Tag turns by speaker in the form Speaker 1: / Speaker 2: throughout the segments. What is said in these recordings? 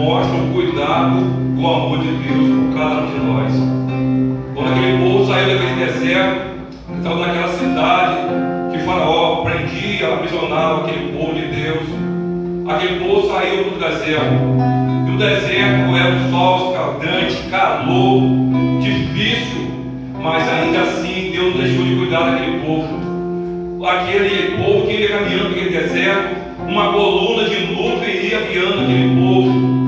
Speaker 1: mostra o cuidado do amor de Deus por cada um de nós. Quando aquele povo saiu daquele deserto, estava naquela cidade que Faraó prendia, aprisionava aquele povo de Deus. Aquele povo saiu do deserto. E o deserto era um sol escaldante, calor, difícil, mas ainda assim Deus não deixou de cuidar daquele povo. Aquele povo que ia caminhando naquele deserto, uma coluna de nuvem ia guiando aquele povo.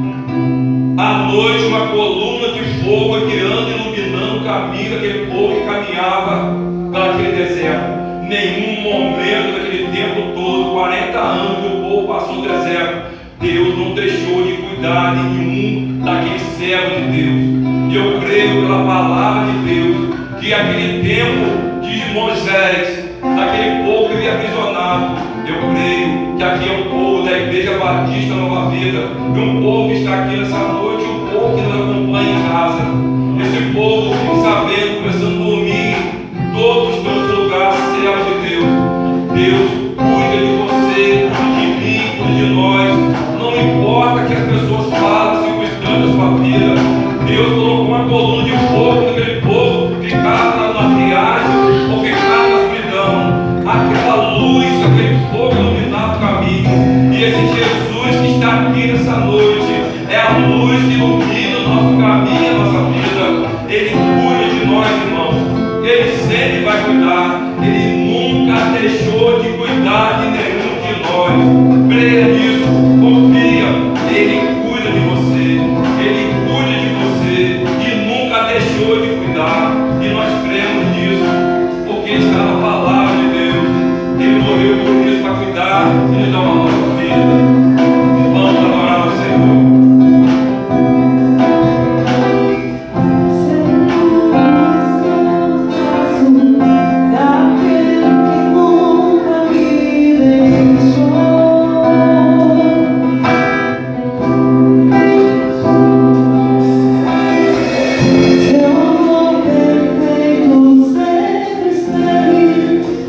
Speaker 1: À noite, uma coluna de fogo guiando e iluminando o caminho daquele povo que caminhava para aquele deserto. Nenhum momento daquele tempo todo, 40 anos que o povo passou no deserto, Deus não deixou de cuidar de nenhum daqueles servos de Deus. E eu creio pela palavra de Deus que aquele tempo de Moisés, daquele povo que havia aprisionado, eu creio que aqui é o povo da Igreja Batista Nova Vida, e um povo que está aqui nessa noite, um povo que nos acompanha em casa. Esse povo fique sabendo, começando por mim, todos estão no seu lugar, servos de Deus. Deus cuida de você, de mim, cuida de nós. Não importa que as pessoas falem, se cuidando da sua vida. Deus colocou uma coluna de fogo naquele povo que ficava na viagem ou ficava na escuridão. Aquela luz, aquele fogo iluminava o caminho. E esse Jesus que está aqui nessa noite é a luz que ilumina o nosso caminho, a nossa vida. Ele cuida de nós, irmãos. Ele sempre vai cuidar. Ele nunca deixou de cuidar de nenhum de nós. Creia nisso, confia. Ele cuida de você. Ele cuida de você e nunca deixou de cuidar. E nós cremos nisso, porque está na palavra de Deus. Ele morreu por isso para cuidar e nos dar uma nova vida. Vamos adorar o Senhor.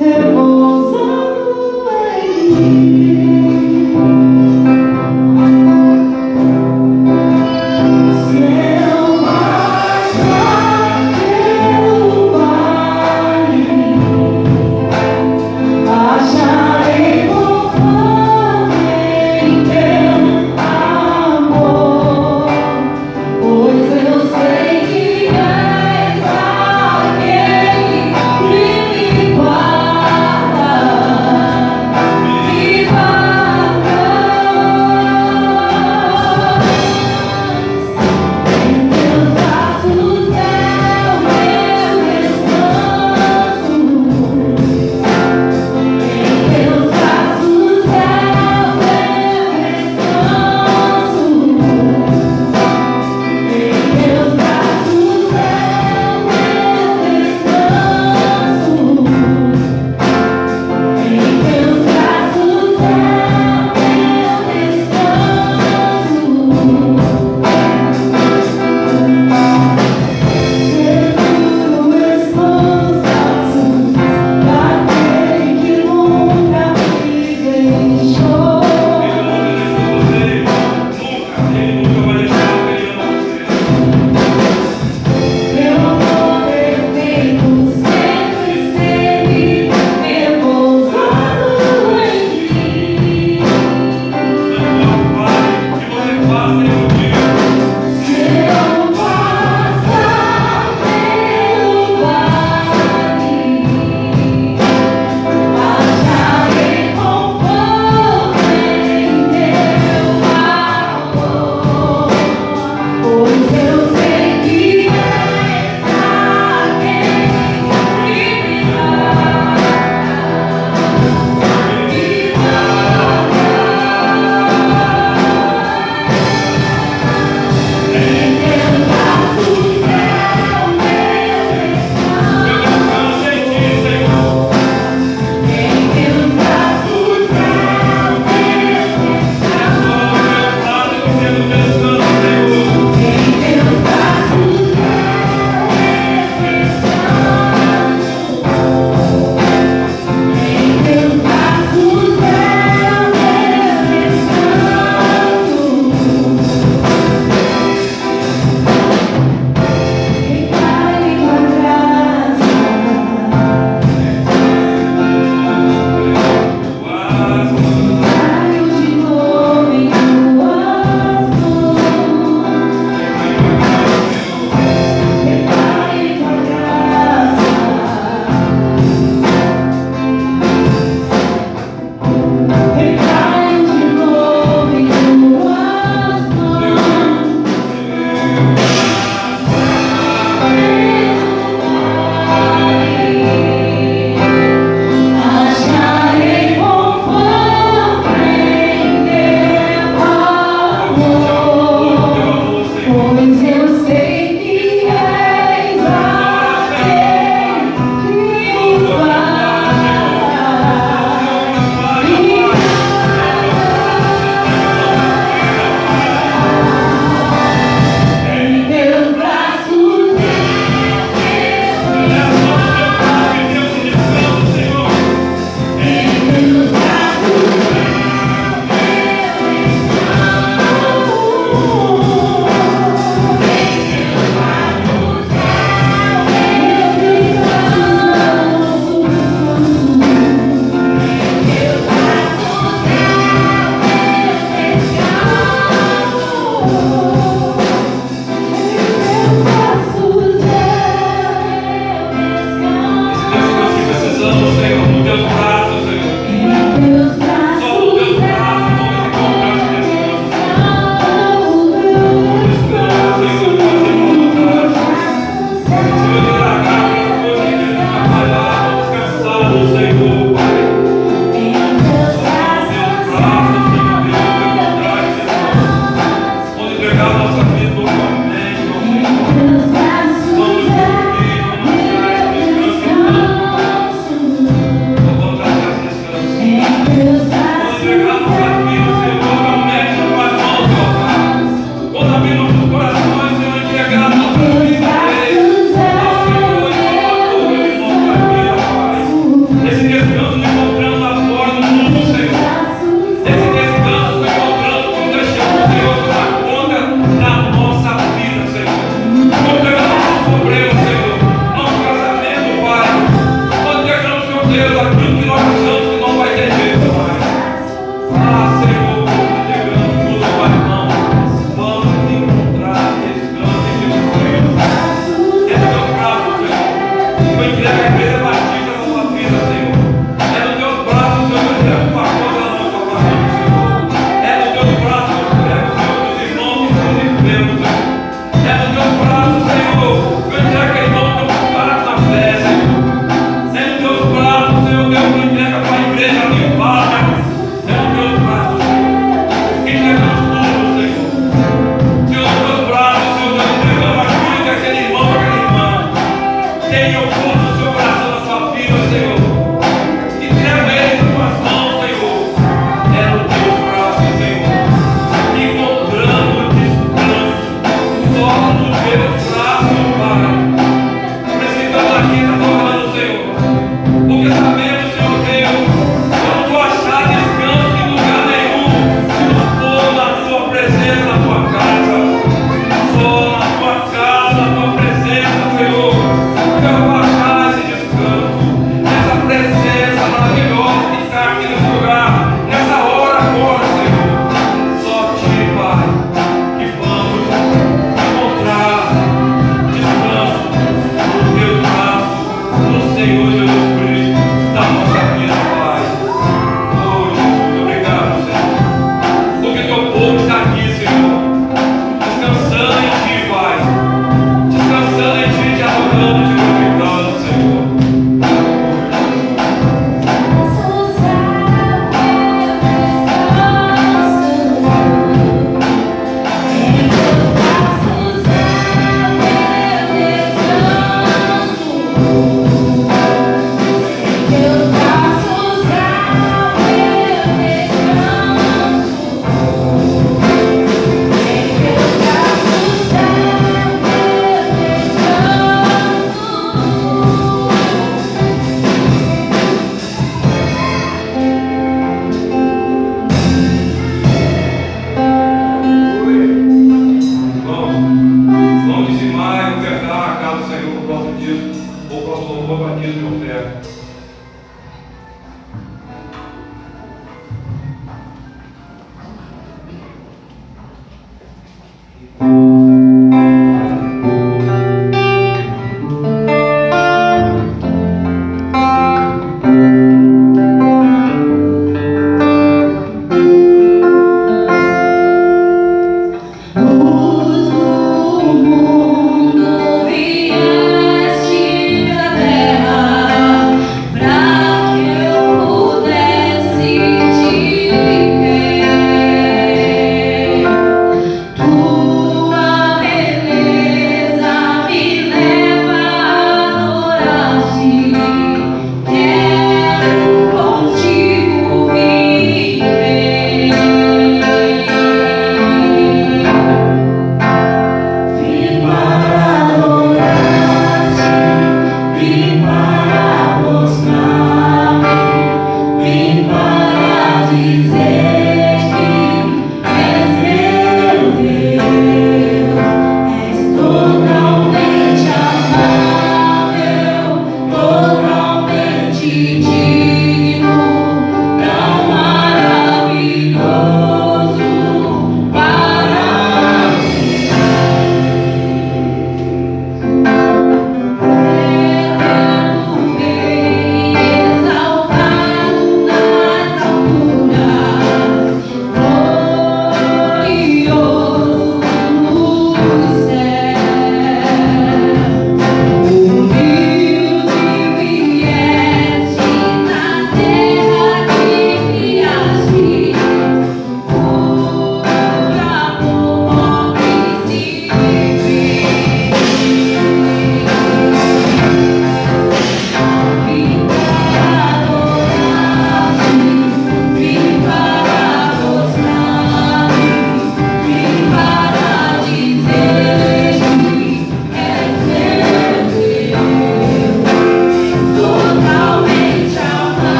Speaker 2: Repousando em mim.
Speaker 1: Senhor.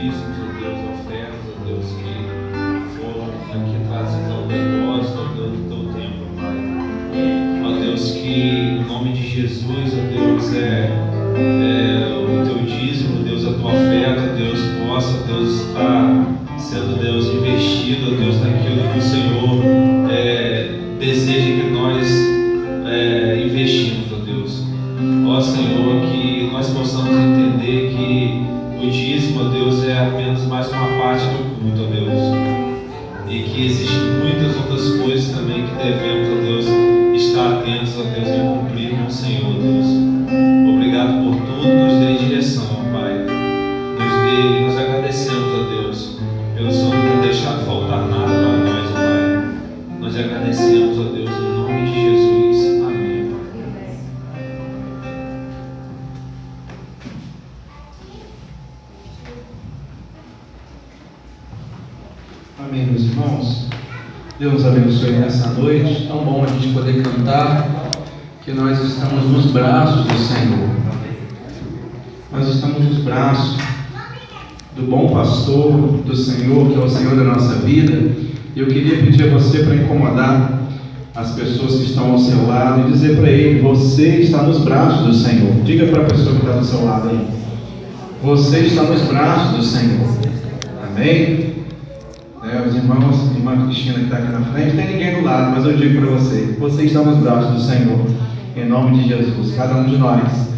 Speaker 2: dízimos, ó Deus, ofertas, ó Deus, que foram aqui trazidas ao depósito, ó Deus, do teu templo, Pai. Ó Deus, que em nome de Jesus, ó Deus, o teu dízimo, Deus, a tua oferta, Deus, possa, Deus, estar sendo, Deus, investido, ó Deus, naquilo que o Senhor deseja que nós investimos, ó Deus. Ó Senhor, que nós possamos entender que o dízimo, ó Deus, é apenas mais uma parte do culto, ó Deus, e que existem muitas outras coisas também que devemos, ó Deus, estar atentos, ó Deus, e cumprir com o Senhor, Deus. Obrigado por tudo, nos dê direção, ó Pai. Nós agradecemos, ó Deus, pelo Senhor não ter deixado faltar nada para nós, ó Pai. Nós agradecemos, ó Deus, em nome de Jesus. Amém.
Speaker 3: Amém, meus irmãos. Deus nos abençoe nessa noite. Tão bom a gente poder cantar que nós estamos nos braços do Senhor. Nós estamos nos braços do bom pastor do Senhor, que é o Senhor da nossa vida. Eu queria pedir a você para incomodar as pessoas que estão ao seu lado e dizer para ele: você está nos braços do Senhor. Diga para a pessoa que está do seu lado aí: você está nos braços do Senhor. Amém? Os irmãos, a irmã Cristina que está aqui na frente, não tem ninguém do lado, mas eu digo para você: você está nos braços do Senhor, em nome de Jesus. Cada um de nós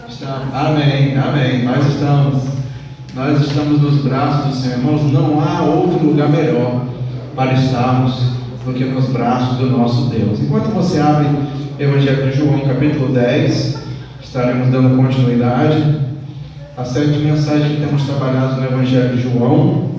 Speaker 3: está. Amém, amém. Nós estamos nos braços do Senhor, irmãos. Não há outro lugar melhor para estarmos do que nos braços do nosso Deus. Enquanto você abre o Evangelho de João, capítulo 10, estaremos dando continuidade à série de mensagens que temos trabalhado no Evangelho de João.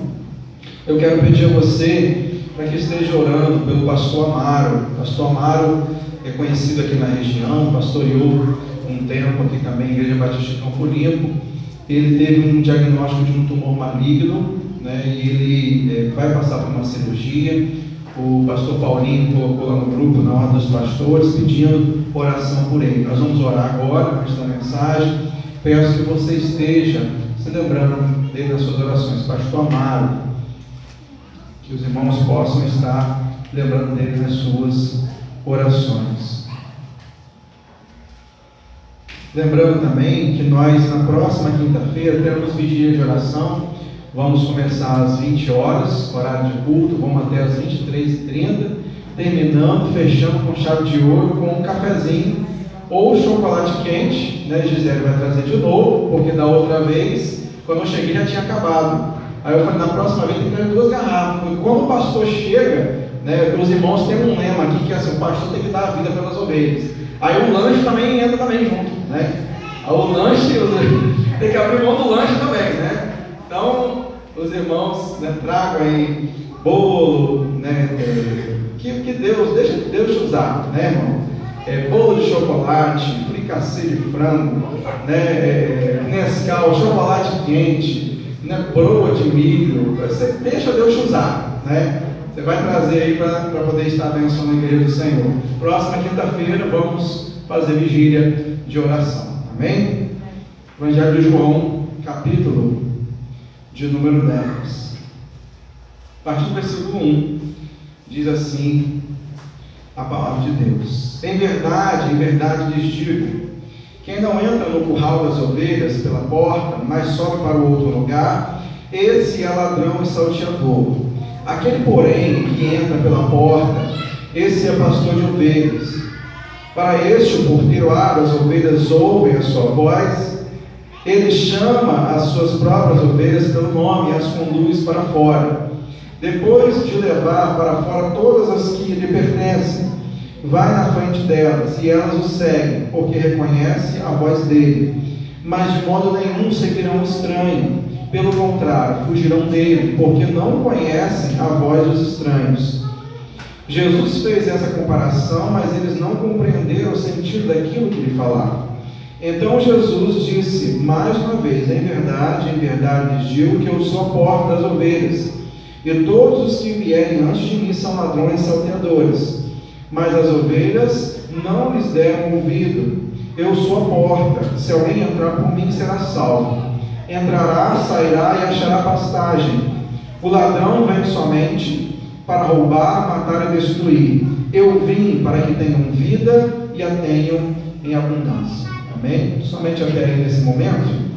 Speaker 3: Eu quero pedir a você para que esteja orando pelo pastor Amaro. O pastor Amaro é conhecido aqui na região, pastoreou um tempo aqui também, a Igreja Batista de Campo Limpo. Ele teve um diagnóstico de um tumor maligno, né, e ele vai passar por uma cirurgia. O pastor Paulinho colocou lá no grupo, na ordem dos pastores, pedindo oração por ele. Nós vamos orar agora, antes da mensagem. Peço que você esteja se lembrando dele nas suas orações. Pastor Amaro, que os irmãos possam estar lembrando dele nas suas orações. Lembrando também que nós, na próxima quinta-feira, teremos vigília de oração. Vamos começar às 20 horas, horário de culto, vamos até às 23h30, terminando, fechando com chave de ouro, com um cafezinho ou chocolate quente, né? Gisele vai trazer de novo, porque da outra vez, quando eu cheguei, já tinha acabado. Aí eu falei: na próxima vez tem que trazer 2 garrafas, porque quando o pastor chega, né, os irmãos têm um lema aqui, que é assim: o pastor tem que dar a vida pelas ovelhas. Aí o lanche também entra também junto, né? Aí o lanche, tem que abrir mão do lanche também, né? Então, os irmãos, né, tragam aí bolo, né, que Deus, deixa Deus te usar, né, irmão? Bolo de chocolate, fricassê de frango, né, Nescau, chocolate quente, né, broa de milho. Você deixa Deus te usar, né? Você vai trazer aí para poder estar abençoando a igreja do Senhor. Próxima quinta-feira vamos fazer vigília de oração, amém? Evangelho de João, capítulo de número 10, a partir do versículo 1, diz assim a palavra de Deus: em verdade lhes digo, quem não entra no curral das ovelhas pela porta, mas sobe para o outro lugar, esse é ladrão e salteador. Aquele, porém, que entra pela porta, esse é pastor de ovelhas. Para este, o porteiro abre, as ovelhas ouvem a sua voz. Ele chama as suas próprias ovelhas pelo nome e as conduz para fora. Depois de levar para fora todas as que lhe pertencem, vai na frente delas, e elas o seguem, porque reconhecem a voz dele. Mas de modo nenhum seguirão o estranho. Pelo contrário, fugirão dele, porque não conhecem a voz dos estranhos. Jesus fez essa comparação, mas eles não compreenderam o sentido daquilo que lhe falava. Então Jesus disse mais uma vez: em verdade lhes digo que eu sou a porta das ovelhas, e todos os que vierem antes de mim são ladrões e salteadores, mas as ovelhas não lhes deram ouvido. Eu sou a porta, se alguém entrar por mim será salvo. Entrará, sairá e achará pastagem. O ladrão vem somente para roubar, matar e destruir. Eu vim para que tenham vida e a tenham em abundância. Amém? Somente até aí nesse momento.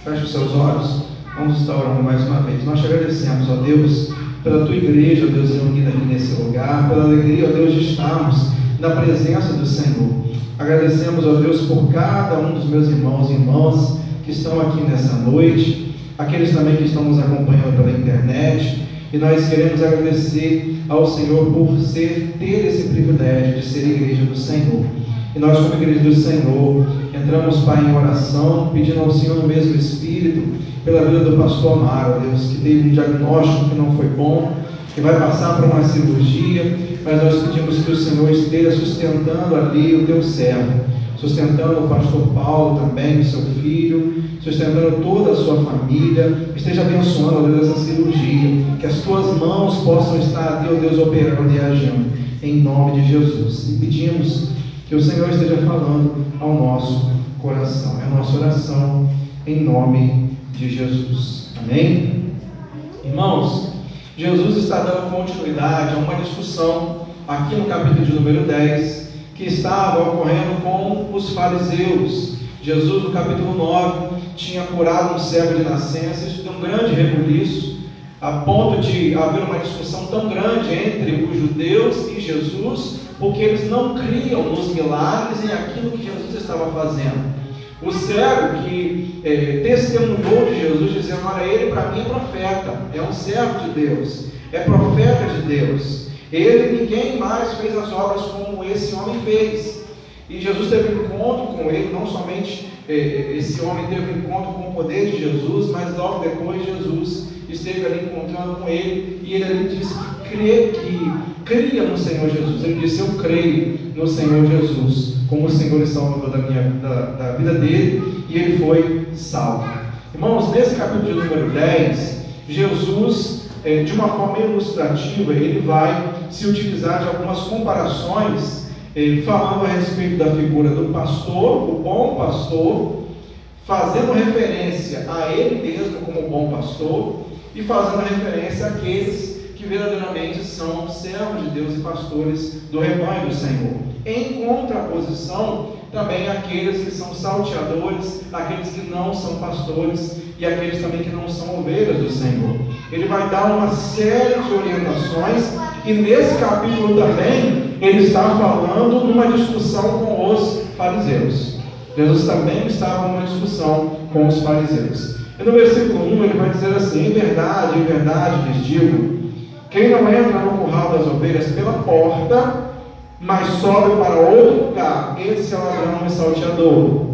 Speaker 3: Feche os seus olhos. Vamos estar orando mais uma vez. Nós te agradecemos, ó Deus, pela tua igreja, ó Deus, reunida aqui nesse lugar, pela alegria, ó Deus, de estarmos na presença do Senhor. Agradecemos, ó Deus, por cada um dos meus irmãos e irmãs que estão aqui nessa noite, aqueles também que estão nos acompanhando pela internet, e nós queremos agradecer ao Senhor por ter esse privilégio de ser igreja do Senhor. E nós, como igreja do Senhor, entramos, Pai, em oração, pedindo ao Senhor no mesmo Espírito, pela vida do pastor Amaro, Deus, que teve um diagnóstico que não foi bom, que vai passar por uma cirurgia, mas nós pedimos que o Senhor esteja sustentando ali o teu servo, sustentando o pastor Paulo também, o seu filho, sustentando toda a sua família, esteja abençoando, ó Deus, essa cirurgia, que as tuas mãos possam estar ali, ó Deus, operando e agindo, em nome de Jesus. E pedimos que o Senhor esteja falando ao nosso coração. É a nossa oração em nome de Jesus. Amém? Irmãos, Jesus está dando continuidade a uma discussão aqui no capítulo de número 10 que estava ocorrendo com os fariseus. Jesus, no capítulo 9, tinha curado um cego de nascença. Isso deu um grande rebuliço, a ponto de haver uma discussão tão grande entre os judeus e Jesus, porque eles não criam nos milagres e aquilo que Jesus estava fazendo. O cego que testemunhou de Jesus, dizendo: olha, ele para mim é profeta, é um servo de Deus, é profeta de Deus. Ninguém mais fez as obras como esse homem fez. E Jesus teve um encontro com ele, não somente esse homem teve um encontro com o poder de Jesus, mas logo depois Jesus esteve ali encontrando com ele, e ele ali disse que cria no Senhor Jesus. Ele disse: eu creio no Senhor Jesus como o Senhor e Salvador da vida dele, e ele foi salvo. Irmãos, nesse capítulo de número 10, Jesus, de uma forma ilustrativa, ele vai se utilizar de algumas comparações, falando a respeito da figura do pastor, o bom pastor, fazendo referência a ele mesmo como bom pastor, e fazendo referência àqueles que verdadeiramente são servos de Deus e pastores do rebanho do Senhor. Em contraposição, também aqueles que são salteadores, aqueles que não são pastores e aqueles também que não são ovelhas do Senhor. Ele vai dar uma série de orientações, e nesse capítulo também ele está falando numa discussão com os fariseus. Jesus também estava numa discussão com os fariseus. E no versículo 1 ele vai dizer assim: em verdade lhes digo, quem não entra no curral das ovelhas pela porta, mas sobe para outro lugar, esse é o ladrão e salteador.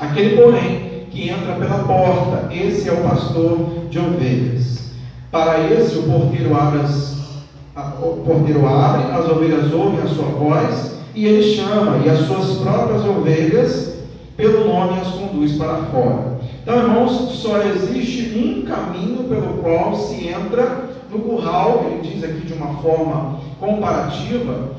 Speaker 3: Aquele, porém, que entra pela porta, esse é o pastor de ovelhas. Para esse o porteiro abre, as ovelhas ouvem a sua voz, e ele chama, e as suas próprias ovelhas pelo nome as conduz para fora. Então, irmãos, só existe um caminho pelo qual se entra no curral. Ele diz aqui de uma forma comparativa,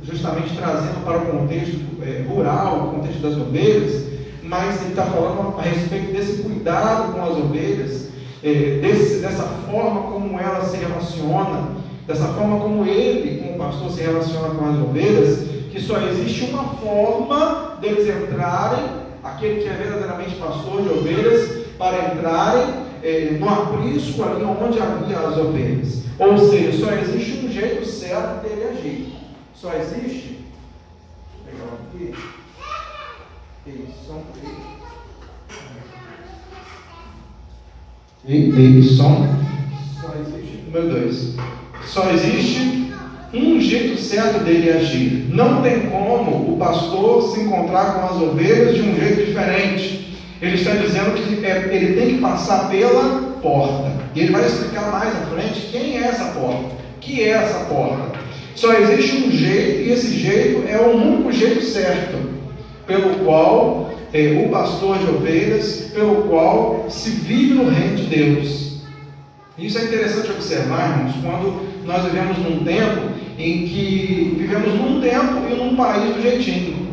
Speaker 3: justamente trazendo para o contexto rural, o contexto das ovelhas, mas ele está falando a respeito desse cuidado com as ovelhas, dessa forma como ela se relaciona, dessa forma como ele, como pastor, se relaciona com as ovelhas, que só existe uma forma deles entrarem, aquele que é verdadeiramente pastor de ovelhas, para entrarem no aprisco ali onde havia as ovelhas. Ou seja, só existe um jeito certo dele agir. Só existe. Vou pegar aqui. Só existe. Número 2. Só existe um jeito certo dele agir. Não tem como o pastor se encontrar com as ovelhas de um jeito diferente. Ele está dizendo que ele tem que passar pela porta. E ele vai explicar mais à frente quem é essa porta. O que é essa porta? Só existe um jeito, e esse jeito é o único jeito certo, pelo qual o pastor de ovelhas, pelo qual se vive no reino de Deus. Isso é interessante observar, irmãos, quando nós vivemos num tempo e num país do jeitinho,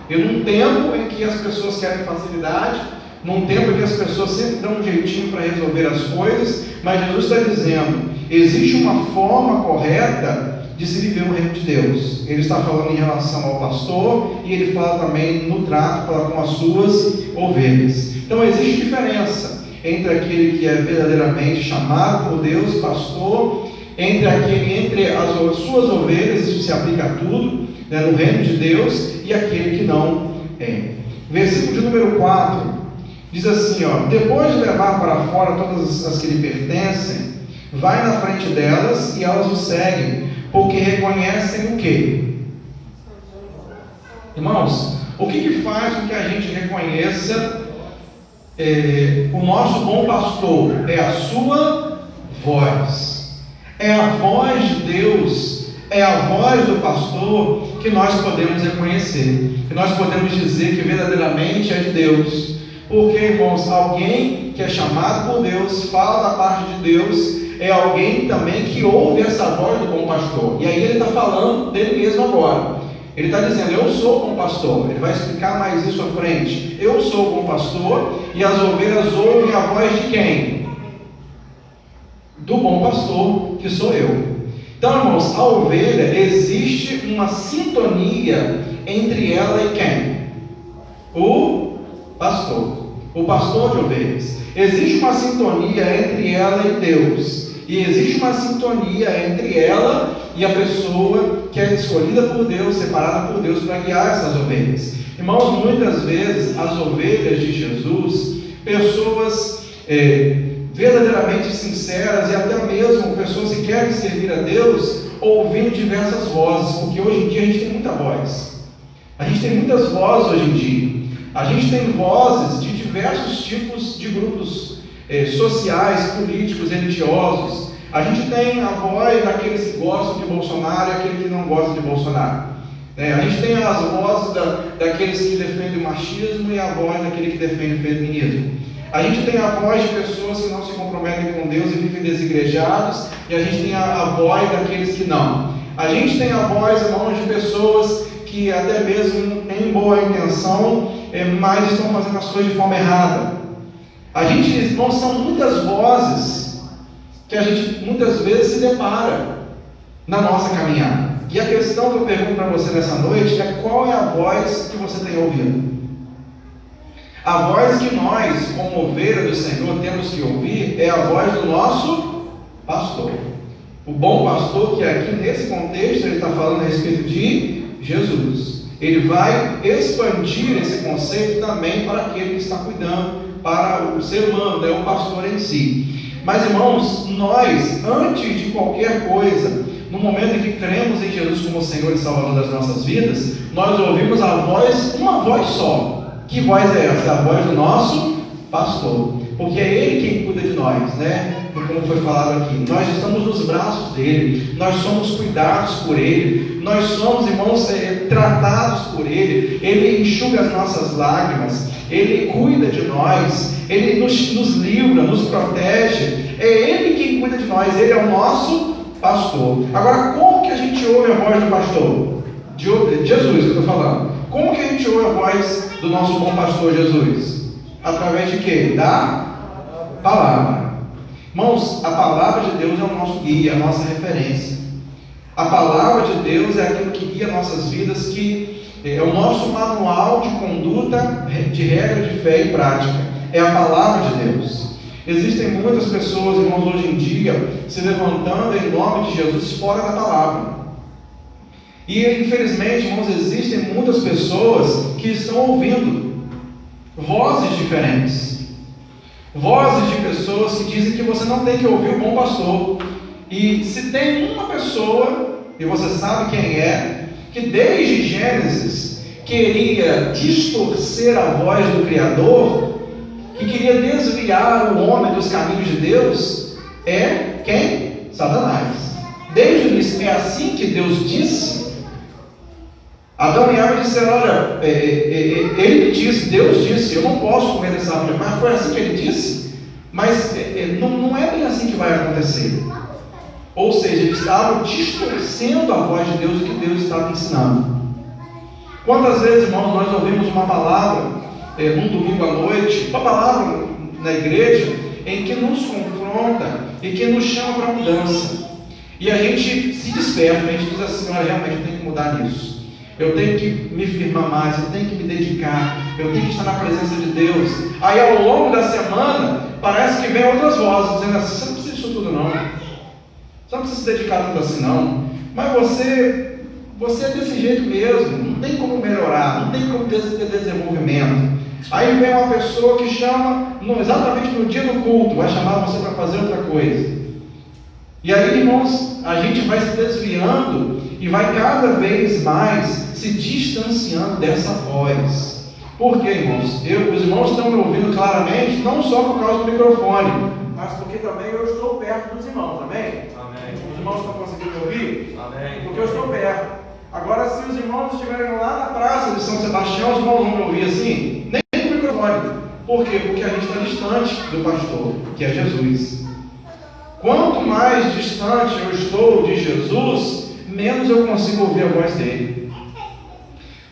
Speaker 3: e num tempo em que as pessoas querem facilidade, num tempo em que as pessoas sempre dão um jeitinho para resolver as coisas, mas Jesus está dizendo, existe uma forma correta de se viver o reino de Deus. Ele está falando em relação ao pastor, e ele fala também no trato com as suas ovelhas. Então existe diferença entre aquele que é verdadeiramente chamado por Deus, pastor, entre as suas ovelhas, isso se aplica a tudo, né, no reino de Deus, e aquele que não é. Versículo de número 4 diz assim, depois de levar para fora todas as que lhe pertencem, vai na frente delas e elas o seguem, porque reconhecem o quê? Irmãos, o que faz com que a gente reconheça o nosso bom pastor? É a sua voz, é a voz de Deus, é a voz do pastor que nós podemos reconhecer, que nós podemos dizer que verdadeiramente é de Deus. Porque, irmãos, alguém que é chamado por Deus, fala da parte de Deus, é alguém também que ouve essa voz do bom pastor. E aí ele está falando dele mesmo agora. Ele está dizendo, eu sou o bom pastor. Ele vai explicar mais isso à frente. Eu sou o bom pastor, e as ovelhas ouvem a voz de quem? Do bom pastor, que sou eu. Então, irmãos, a ovelha, existe uma sintonia entre ela e quem? O pastor de ovelhas. Existe uma sintonia entre ela e Deus, e existe uma sintonia entre ela e a pessoa que é escolhida por Deus, separada por Deus para guiar essas ovelhas. Irmãos, muitas vezes as ovelhas de Jesus, pessoas verdadeiramente sinceras, e até mesmo pessoas que querem servir a Deus, ouvindo diversas vozes, porque hoje em dia a gente tem muita voz. A gente tem muitas vozes hoje em dia. A gente tem vozes de diversos tipos de grupos sociais, políticos, religiosos. A gente tem a voz daqueles que gostam de Bolsonaro e aquele que não gosta de Bolsonaro. A gente tem as vozes daqueles que defendem o machismo e a voz daquele que defende o feminismo. A gente tem a voz de pessoas que não se comprometem com Deus e vivem desigrejados, e a gente tem a voz daqueles que não. A gente tem a voz, irmãos, de pessoas que até mesmo têm boa intenção, mas estão fazendo as coisas de forma errada. A gente, irmãos, são muitas vozes que a gente muitas vezes se depara na nossa caminhada. E a questão que eu pergunto para você nessa noite é: qual é a voz que você tem ouvido? A voz que nós, como ovelha do Senhor, temos que ouvir é a voz do nosso pastor. O bom pastor, que aqui nesse contexto ele está falando a respeito de Jesus. Ele vai expandir esse conceito também para aquele que está cuidando, para o ser humano, o pastor em si. Mas, irmãos, nós, antes de qualquer coisa, no momento em que cremos em Jesus como Senhor e Salvador das nossas vidas, nós ouvimos a voz, uma voz só. Que voz é essa? É a voz do nosso pastor, porque é Ele quem cuida de nós, né? Como foi falado aqui, nós estamos nos braços dEle, nós somos cuidados por Ele, nós somos, irmãos, tratados por Ele enxuga as nossas lágrimas, Ele cuida de nós, Ele nos livra, nos protege, é Ele quem cuida de nós, Ele é o nosso pastor. Agora, como que a gente ouve a voz do pastor? De Jesus, eu estou falando. Como que a gente ouve a voz do nosso bom pastor Jesus? Através de quê? Da palavra. Irmãos, a palavra de Deus é o nosso guia, a nossa referência. A palavra de Deus é aquilo que guia nossas vidas, que é o nosso manual de conduta, de regra de fé e prática. É a palavra de Deus. Existem muitas pessoas, irmãos, hoje em dia, se levantando em nome de Jesus fora da palavra. E infelizmente, irmãos, existem muitas pessoas que estão ouvindo vozes diferentes. Vozes de pessoas que dizem que você não tem que ouvir o bom pastor. E se tem uma pessoa, e você sabe quem é, que desde Gênesis queria distorcer a voz do Criador, que queria desviar o homem dos caminhos de Deus, é quem? Satanás. Desde o início, é assim que Deus disse. Adão e Eva disseram: olha, ele me disse, Deus disse, eu não posso comer dessa árvore, mas foi assim que ele disse. Mas não é bem assim que vai acontecer. Ou seja, eles estavam distorcendo a voz de Deus, o que Deus estava ensinando. Quantas vezes, irmãos, nós ouvimos uma palavra num domingo à noite, uma palavra na igreja em que nos confronta e que nos chama para mudança. E a gente se desperta, a gente diz assim: olha, realmente eu tenho que mudar nisso. Eu tenho que me firmar mais, eu tenho que me dedicar, eu tenho que estar na presença de Deus. Aí ao longo da semana, parece que vem outras vozes dizendo assim: você não precisa disso tudo não, você não precisa se dedicar tanto assim não, mas você é desse jeito mesmo, não tem como melhorar, não tem como ter desenvolvimento. Aí vem uma pessoa que chama, exatamente no dia do culto, vai chamar você para fazer outra coisa. E aí, irmãos, a gente vai se desviando e vai cada vez mais se distanciando dessa voz. Por quê, irmãos? Os irmãos estão me ouvindo claramente, não só por causa do microfone, mas porque também eu estou perto dos irmãos, amém?
Speaker 1: Amém.
Speaker 3: Os irmãos estão conseguindo me ouvir?
Speaker 1: Amém.
Speaker 3: Porque eu estou perto. Agora, se os irmãos estiverem lá na praça de São Sebastião, os irmãos vão me ouvir assim? Nem com o microfone. Por quê? Porque a gente está distante do pastor, que é Jesus. Quanto mais distante eu estou de Jesus, menos eu consigo ouvir a voz dele.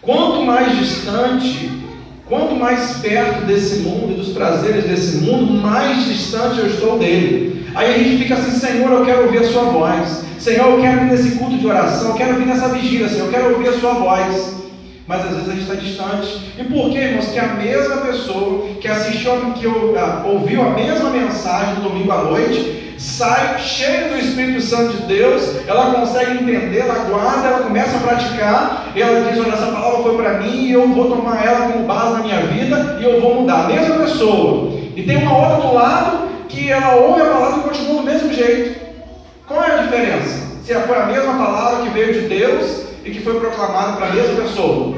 Speaker 3: Quanto mais distante, quanto mais perto desse mundo e dos prazeres desse mundo, mais distante eu estou dele. Aí a gente fica assim: Senhor, eu quero ouvir a sua voz. Senhor, eu quero vir nesse culto de oração, eu quero vir nessa vigília, Senhor, eu quero ouvir a sua voz. Mas às vezes a gente está distante. E por quê, irmãos? Que a mesma pessoa que assistiu, que ouviu a mesma mensagem no domingo à noite, sai cheia do Espírito Santo de Deus, ela consegue entender, ela guarda, ela começa a praticar, e ela diz: olha, essa palavra foi para mim, e eu vou tomar ela como base na minha vida, e eu vou mudar. A mesma pessoa. E tem uma outra do lado, que ela ouve a palavra e continua do mesmo jeito. Qual é a diferença? Se foi a mesma palavra que veio de Deus e que foi proclamada para a mesma pessoa.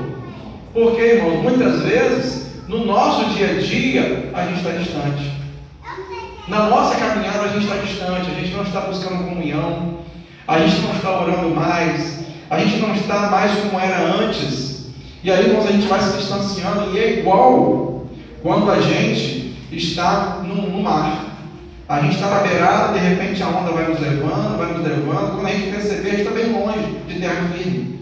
Speaker 3: Porque, irmãos, muitas vezes, no nosso dia a dia, a gente está distante. Na nossa caminhada a gente está distante, a gente não está buscando comunhão, a gente não está orando mais, a gente não está mais como era antes. E aí, irmãos, a gente vai se distanciando, e é igual quando a gente está no mar. A gente está na beirada, de repente a onda vai nos levando, quando a gente perceber, a gente está bem longe de terra firme.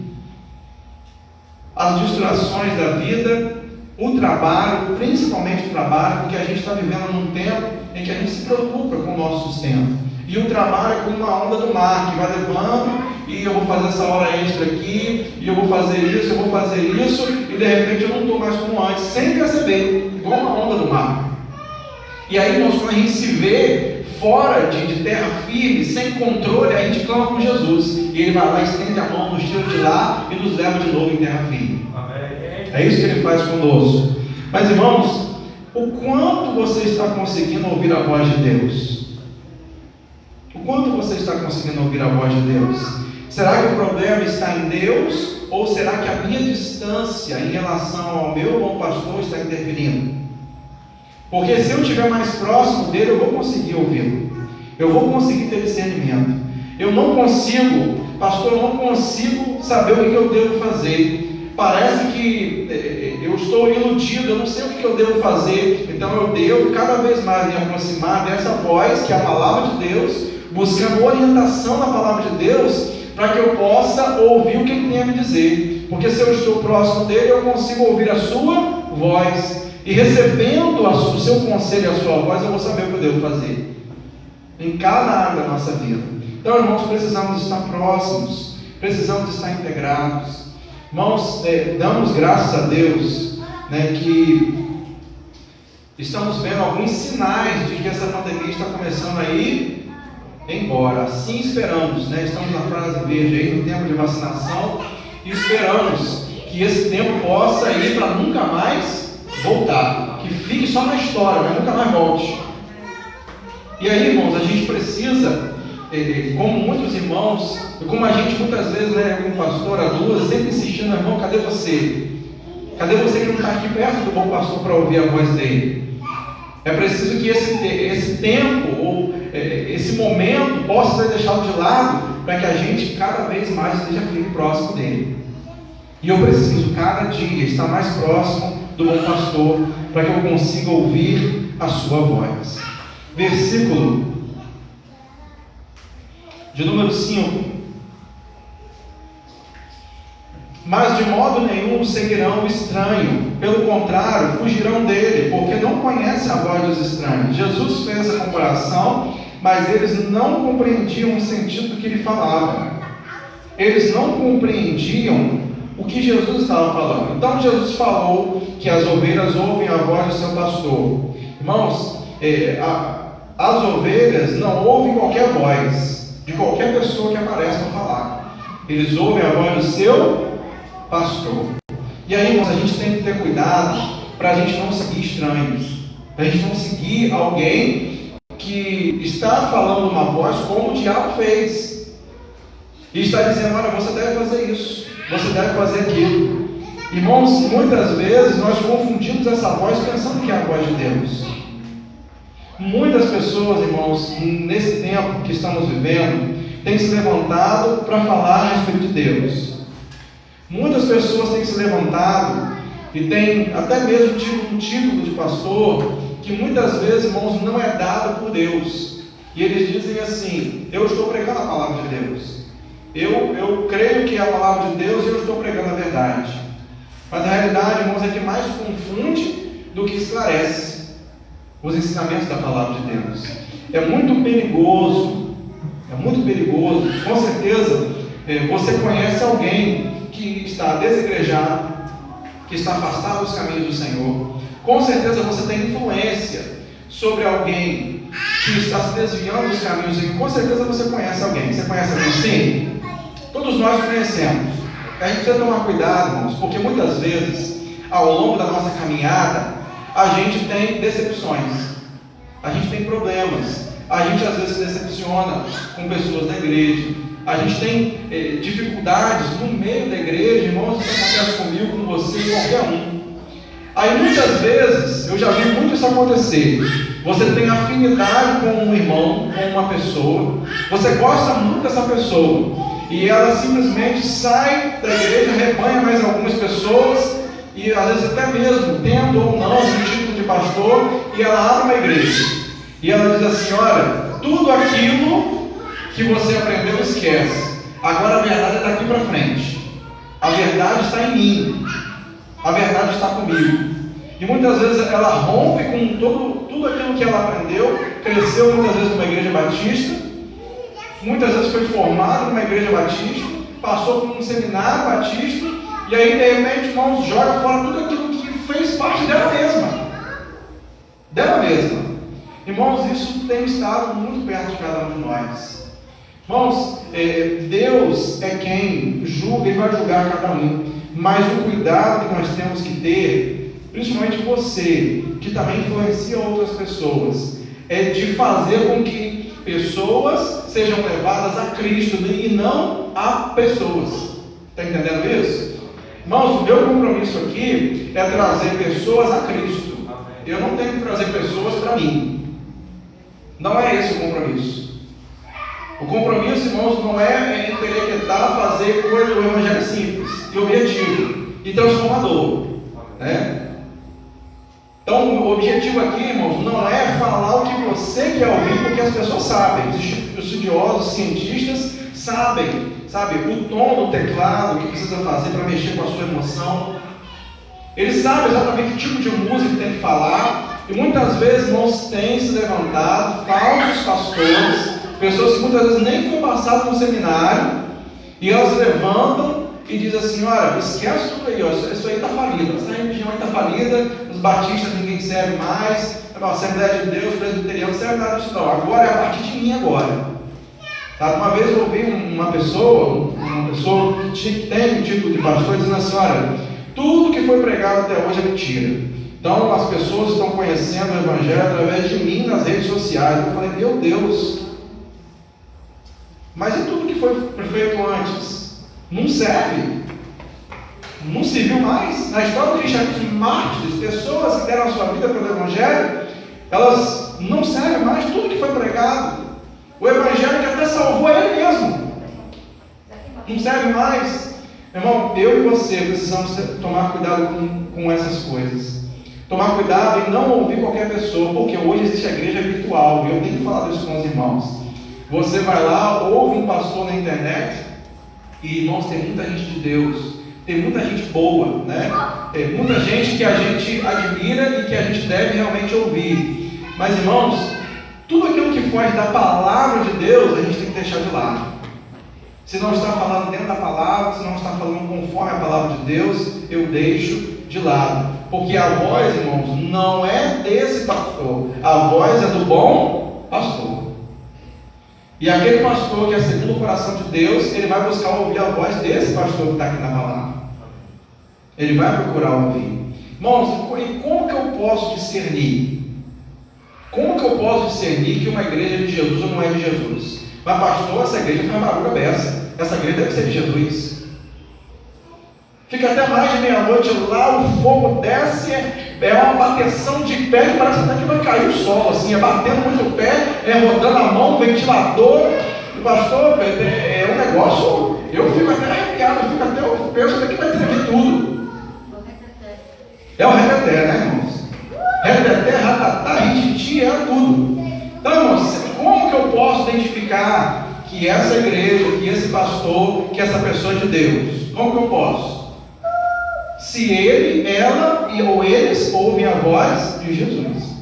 Speaker 3: As distrações da vida, o trabalho, principalmente o trabalho, porque a gente está vivendo num tempo em que a gente se preocupa com o nosso sustento. E o trabalho é como uma onda do mar, que vai levando, e eu vou fazer essa hora extra aqui, e eu vou fazer isso, e de repente eu não estou mais como antes, sem perceber, igual uma onda do mar. E aí, irmãos, quando a gente se vê fora de terra firme, sem controle, a gente clama com Jesus, e Ele vai lá, estende a mão, nos tira de lá, e nos leva de novo em terra firme.
Speaker 1: Amém.
Speaker 3: É isso que Ele faz conosco. Mas, irmãos, o quanto você está conseguindo ouvir a voz de Deus? O quanto você está conseguindo ouvir a voz de Deus? Será que o problema está em Deus? Ou será que a minha distância em relação ao meu bom pastor está interferindo? Porque se eu estiver mais próximo dele, eu vou conseguir ouvi-lo. Eu vou conseguir ter discernimento. Eu não consigo, pastor, eu não consigo saber o que eu devo fazer. Parece que eu estou iludido, eu não sei o que eu devo fazer. Então eu devo cada vez mais me aproximar dessa voz, que é a palavra de Deus, buscando orientação na palavra de Deus, para que eu possa ouvir o que Ele tem a me dizer. Porque se eu estou próximo dele, eu consigo ouvir a sua voz. E recebendo o seu conselho e a sua voz, eu vou saber o que eu devo fazer em cada área da nossa vida. Então, irmãos, precisamos estar próximos, precisamos estar integrados. Irmãos, damos graças a Deus, que estamos vendo alguns sinais de que essa pandemia está começando a ir embora. Assim esperamos, estamos na fase verde aí, no tempo de vacinação, e esperamos que esse tempo possa ir para nunca mais voltar, que fique só na história, mas nunca mais volte. E aí, irmãos, a gente precisa, como muitos irmãos, e como a gente muitas vezes, como pastor, a Lula, sempre insistindo: irmão, cadê você? Cadê você que não está aqui perto do bom pastor para ouvir a voz dele? É preciso que esse tempo, ou esse momento, possa ser deixado de lado, para que a gente cada vez mais esteja firme próximo dele. E eu preciso cada dia estar mais próximo do bom pastor, para que eu consiga ouvir a sua voz. Versículo de número 5. Mas de de modo nenhum seguirão o estranho, pelo contrário, fugirão dele, porque não conhecem a voz dos estranhos. Jesus fez a comparação, mas eles não compreendiam o sentido do que ele falava. Eles não compreendiam o que Jesus estava falando. Então Jesus falou que as ovelhas ouvem a voz do seu pastor. Irmãos, as ovelhas não ouvem qualquer voz de qualquer pessoa que aparece para falar. Eles ouvem a voz do seu pastor. E aí, irmãos, a gente tem que ter cuidado para a gente não seguir estranhos, para a gente não seguir alguém que está falando uma voz como o diabo fez e está dizendo: olha, você deve fazer isso, você deve fazer aquilo. Irmãos, muitas vezes nós confundimos essa voz pensando que é a voz de Deus. Muitas pessoas, irmãos, nesse tempo que estamos vivendo, têm se levantado para falar a respeito de Deus. Muitas pessoas têm se levantado e têm até mesmo tido um título de pastor que muitas vezes, irmãos, não é dado por Deus. E eles dizem assim: eu estou pregando a palavra de Deus, eu creio que é a palavra de Deus e eu estou pregando a verdade. Mas a realidade, irmãos, é que mais confunde do que esclarece os ensinamentos da palavra de Deus. É muito perigoso, com certeza você conhece alguém que está desigrejado, que está afastado dos caminhos do Senhor. Com certeza você tem influência sobre alguém que está se desviando dos caminhos do Senhor. Com certeza você conhece alguém. Você conhece alguém assim? Todos nós conhecemos. A gente precisa tomar cuidado, irmãos, porque muitas vezes, ao longo da nossa caminhada, a gente tem decepções, a gente tem problemas, a gente às vezes se decepciona com pessoas da igreja, a gente tem dificuldades no meio da igreja, irmãos. Isso acontece comigo, com você, com qualquer um. Aí muitas vezes, eu já vi muito isso acontecer. Você tem afinidade com um irmão, com uma pessoa, você gosta muito dessa pessoa, e ela simplesmente sai da igreja, rebanha mais algumas pessoas, e às vezes até mesmo, tendo ou não um título de pastor, e ela abre uma igreja, e ela diz assim: olha, tudo aquilo que você aprendeu, esquece. Agora a verdade está aqui para frente. A verdade está em mim. A verdade está comigo. E muitas vezes ela rompe com tudo aquilo que ela aprendeu. Cresceu muitas vezes numa igreja batista. Muitas vezes foi formada numa igreja batista. Passou por um seminário batista. E aí de repente, irmãos, joga fora tudo aquilo que fez parte dela mesma. Dela mesma. Irmãos, isso tem estado muito perto de cada um de nós. Irmãos, Deus é quem julga e vai julgar cada um. Mas o cuidado que nós temos que ter, principalmente você, que também influencia outras pessoas, é de fazer com que pessoas sejam levadas a Cristo e não a pessoas. Está entendendo isso? Irmãos, o meu compromisso aqui é trazer pessoas a Cristo. Eu não tenho que trazer pessoas para mim. Não é esse o compromisso. O compromisso, irmãos, não é tentar fazer coisa do evangelho simples e objetivo e transformador, né? Então, o objetivo aqui, irmãos, não é falar o que você quer ouvir, porque as pessoas sabem. Os estudiosos, os cientistas sabem, sabe, o tom do teclado que precisa fazer para mexer com a sua emoção. Eles sabem exatamente que tipo de música tem que falar. E muitas vezes, irmãos, têm se levantado falsos pastores, pessoas que muitas vezes nem foram passadas no seminário, e elas levantam e dizem assim: olha, esquece tudo aí, ó, isso aí está falido, essa religião aí está falida, os batistas ninguém serve mais, a Assembleia de Deus, o presbiteriano, não serve nada disso não, agora é a partir de mim agora. Sabe, uma vez eu ouvi uma pessoa que tem o título de pastor dizendo assim: olha, tudo que foi pregado até hoje é mentira. Então as pessoas estão conhecendo o Evangelho através de mim nas redes sociais. Eu falei: meu Deus, mas e tudo que foi feito antes? Não serve? Não serviu mais? Na história do cristianismo, mártires, pessoas que deram a sua vida pelo Evangelho, elas não servem mais. Tudo que foi pregado, o Evangelho que até salvou ele mesmo, não serve mais. Irmão, eu e você precisamos tomar cuidado com essas coisas. Tomar cuidado em não ouvir qualquer pessoa, porque hoje existe a igreja virtual, e eu tenho que falar isso com os irmãos. Você vai lá, ouve um pastor na internet, e irmãos, tem muita gente de Deus tem muita gente boa, né? Tem muita gente que a gente admira e que a gente deve realmente ouvir. Mas, irmãos, tudo aquilo que foge da palavra de Deus, a gente tem que deixar de lado. Se não está falando dentro da palavra, se não está falando conforme a palavra de Deus, eu deixo de lado. Porque a voz, irmãos, não é desse pastor. A voz é do bom pastor. E aquele pastor que é segundo o coração de Deus, ele vai buscar ouvir a voz desse pastor que está aqui na palavra. Ele vai procurar ouvir. Irmãos, e como que eu posso discernir? Como que eu posso discernir que uma igreja é de Jesus ou não é de Jesus? Mas pastor, essa igreja foi uma barulha beça. Essa igreja deve ser de Jesus. Fica até mais de meia-noite lá, o fogo desce, é uma bateção de pé que parece até que vai cair o sol, assim, é batendo muito o pé, é rodando a mão, ventilador. E pastor, é um negócio, eu fico até arrepiado, eu penso até que vai tremer tudo. É o reteté, né, irmãos? Reteté, ratatá, rititi, é tudo. Então, irmãos, como que eu posso identificar que essa igreja, que esse pastor, que essa pessoa é de Deus? Como que eu posso? Se ele, ela ou eles ouvem a voz de Jesus.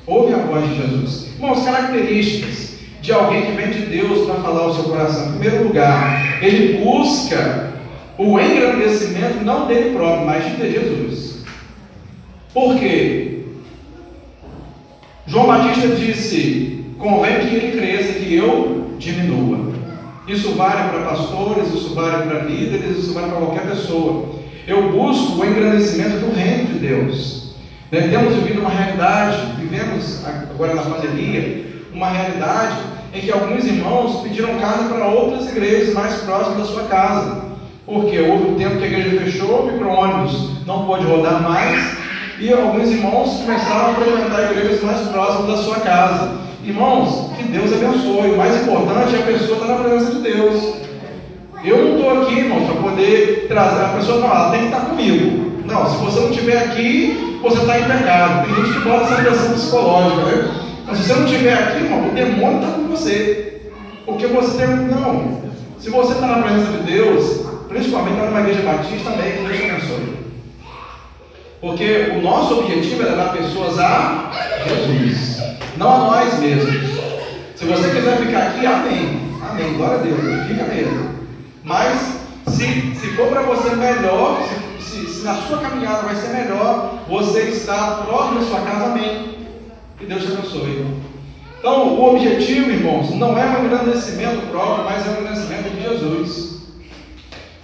Speaker 3: Ouvem a voz de Jesus. Irmãos, características de alguém que vem de Deus para falar ao seu coração. Em primeiro lugar, ele busca o engrandecimento não dele próprio, mas de Jesus. Por quê? João Batista disse: convém que ele cresça, que eu diminua. Isso vale para pastores, isso vale para líderes, isso vale para qualquer pessoa. Eu busco o engrandecimento do reino de Deus. Temos vivido uma realidade, vivemos agora na pandemia, uma realidade em que alguns irmãos pediram casa para outras igrejas mais próximas da sua casa. Porque houve um tempo que a igreja fechou, o micro-ônibus não pôde rodar mais, e alguns irmãos começaram a frequentar igrejas mais próximas da sua casa. Irmãos, que Deus abençoe. O mais importante é a pessoa estar na presença de Deus. Eu não estou aqui, irmãos, para poder trazer a pessoa, não, ela tem que estar comigo. Não, se você não estiver aqui, você está em pecado. Tem gente que bota essa pressão psicológica, né? Mas se você não estiver aqui, irmão, o demônio está com você. Porque você tem. Não. Se você está na presença de Deus, principalmente está numa igreja batista, também, que Deus te abençoe. Porque o nosso objetivo é levar pessoas a Jesus, não a nós mesmos. Se você quiser ficar aqui, amém. Amém, glória a Deus, fica mesmo. Mas se for para você melhor, se na sua caminhada vai ser melhor, você está próximo da sua casa, amém. Que Deus te abençoe. Então, o objetivo, irmãos, não é um engrandecimento próprio, mas é um engrandecimento de Jesus.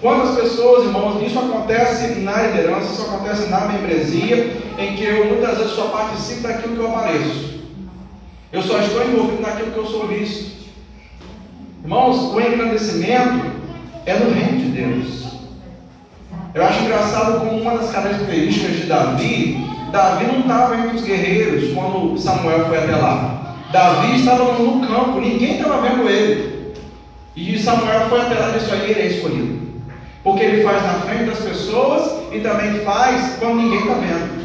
Speaker 3: Quantas pessoas, irmãos, isso acontece na liderança, isso acontece na membresia, em que eu muitas vezes só participo daquilo que eu apareço. Eu só estou envolvido naquilo que eu sou visto. Irmãos, o engrandecimento é no reino de Deus. Eu acho engraçado como uma das características de Davi não estava entre os guerreiros quando Samuel foi até lá. Davi estava no campo, ninguém estava vendo ele. E Samuel foi até lá e disse: aí ele é escolhido. Porque ele faz na frente das pessoas e também faz quando ninguém está vendo.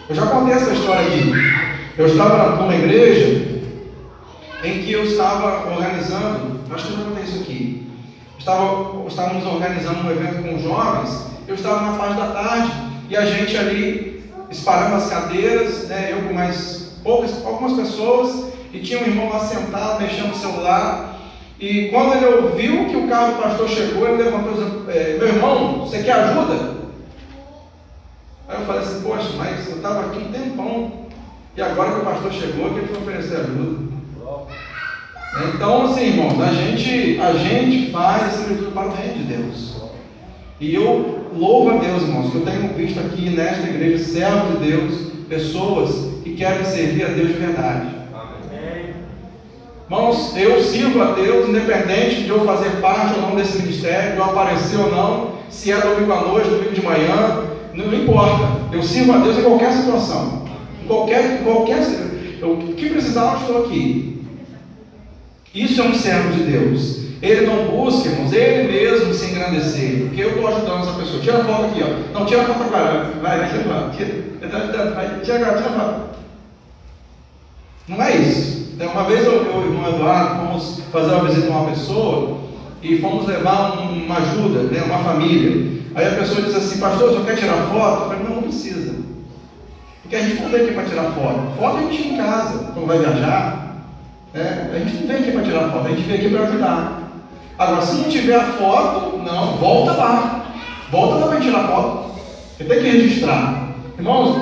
Speaker 3: Eu já contei essa história aqui. Eu estava numa igreja em que eu estava organizando, acho que eu já contei isso aqui. Estávamos organizando um evento com jovens. Eu estava na fase da tarde e a gente ali espalhando as cadeiras, né, eu com mais algumas pessoas, e tinha um irmão lá sentado mexendo no celular. E quando ele ouviu que o carro do pastor chegou, ele levantou e disse: meu irmão, você quer ajuda? Aí eu falei assim: poxa, mas eu estava aqui um tempão, e agora que o pastor chegou, que ele foi oferecer ajuda. Então, assim, irmãos, a gente faz esse tudo para o reino de Deus. E eu louvo a Deus, irmãos, que eu tenho visto aqui nesta igreja, servos de Deus, pessoas que querem servir a Deus de verdade. Amém. Irmãos, eu sirvo a Deus, independente de eu fazer parte ou não desse ministério, de eu aparecer ou não, se é domingo à noite, domingo de manhã, não importa. Eu sirvo a Deus em qualquer situação. O que precisar, eu estou aqui. Isso é um servo de Deus. Ele não busca, irmãos, ele mesmo se engrandecer, porque eu estou ajudando essa pessoa. Tira a foto aqui, ó. Não, tira a foto agora. Vai, tira a foto. Não é isso. Então, uma vez eu e o irmão Eduardo fomos fazer uma visita a uma pessoa e fomos levar uma ajuda, né, uma família. Aí a pessoa diz assim: pastor, só quer tirar foto? Eu falei: não precisa. Porque a gente não vem aqui para tirar foto. Foto a gente tem em casa, quando vai viajar. A gente não vem aqui para tirar foto, a gente vem aqui para ajudar. Agora, se não tiver a foto, não, volta lá para tirar foto. Você tem que registrar. Irmãos,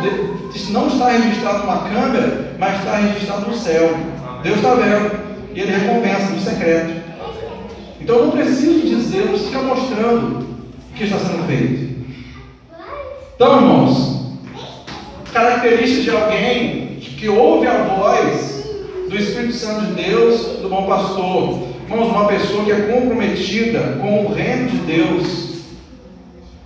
Speaker 3: isso não está registrado numa câmera, mas está registrado no céu. Deus está vendo e Ele recompensa no secreto. Então eu não preciso dizer, não preciso ficar mostrando o que está sendo feito. Então, irmãos, características de alguém que ouve a voz do Espírito Santo de Deus, do bom pastor. Irmãos, uma pessoa que é comprometida com o reino de Deus,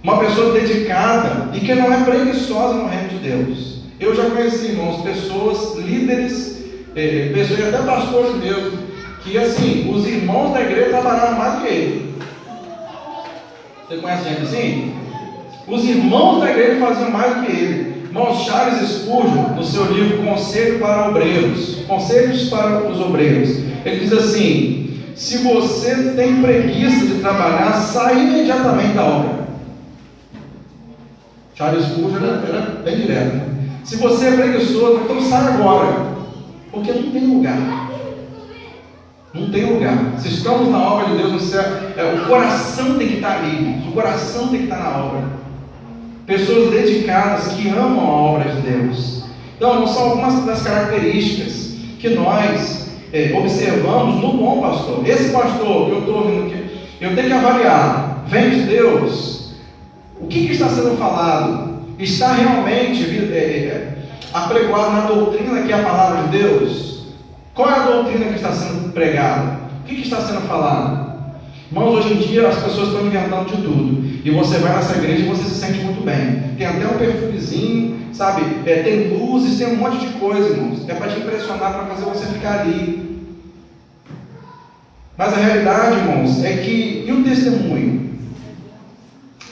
Speaker 3: uma pessoa dedicada e que não é preguiçosa no reino de Deus. Eu já conheci, irmãos, pessoas, líderes, pessoas e até pastores de Deus, que assim, os irmãos da igreja trabalharam mais que ele. Você conhece gente assim? Os irmãos da igreja faziam mais do que ele. Irmãos, Charles Spurgeon, no seu livro Conselhos para os Obreiros, ele diz assim: se você tem preguiça de trabalhar, sai imediatamente da obra. Charles Spurgeon era bem direto, né? Se você é preguiçoso, então sai agora, porque não tem lugar. Não tem lugar. Se estamos na obra de Deus no céu, o coração tem que estar ali, o coração tem que estar na obra. Pessoas dedicadas que amam a obra de Deus. Então, são algumas das características que nós observamos no bom pastor. Esse pastor que eu estou ouvindo aqui, eu tenho que avaliar: vem de Deus? O que está sendo falado? Está realmente apregoado na doutrina que é a palavra de Deus? Qual é a doutrina que está sendo pregada? O que está sendo falado? Irmãos, hoje em dia as pessoas estão inventando de tudo. E você vai nessa igreja e você se sente muito bem. Tem até um perfumezinho, sabe? Tem luzes, tem um monte de coisa, irmãos. É para te impressionar, para fazer você ficar ali. Mas a realidade, irmãos, é que, e o testemunho?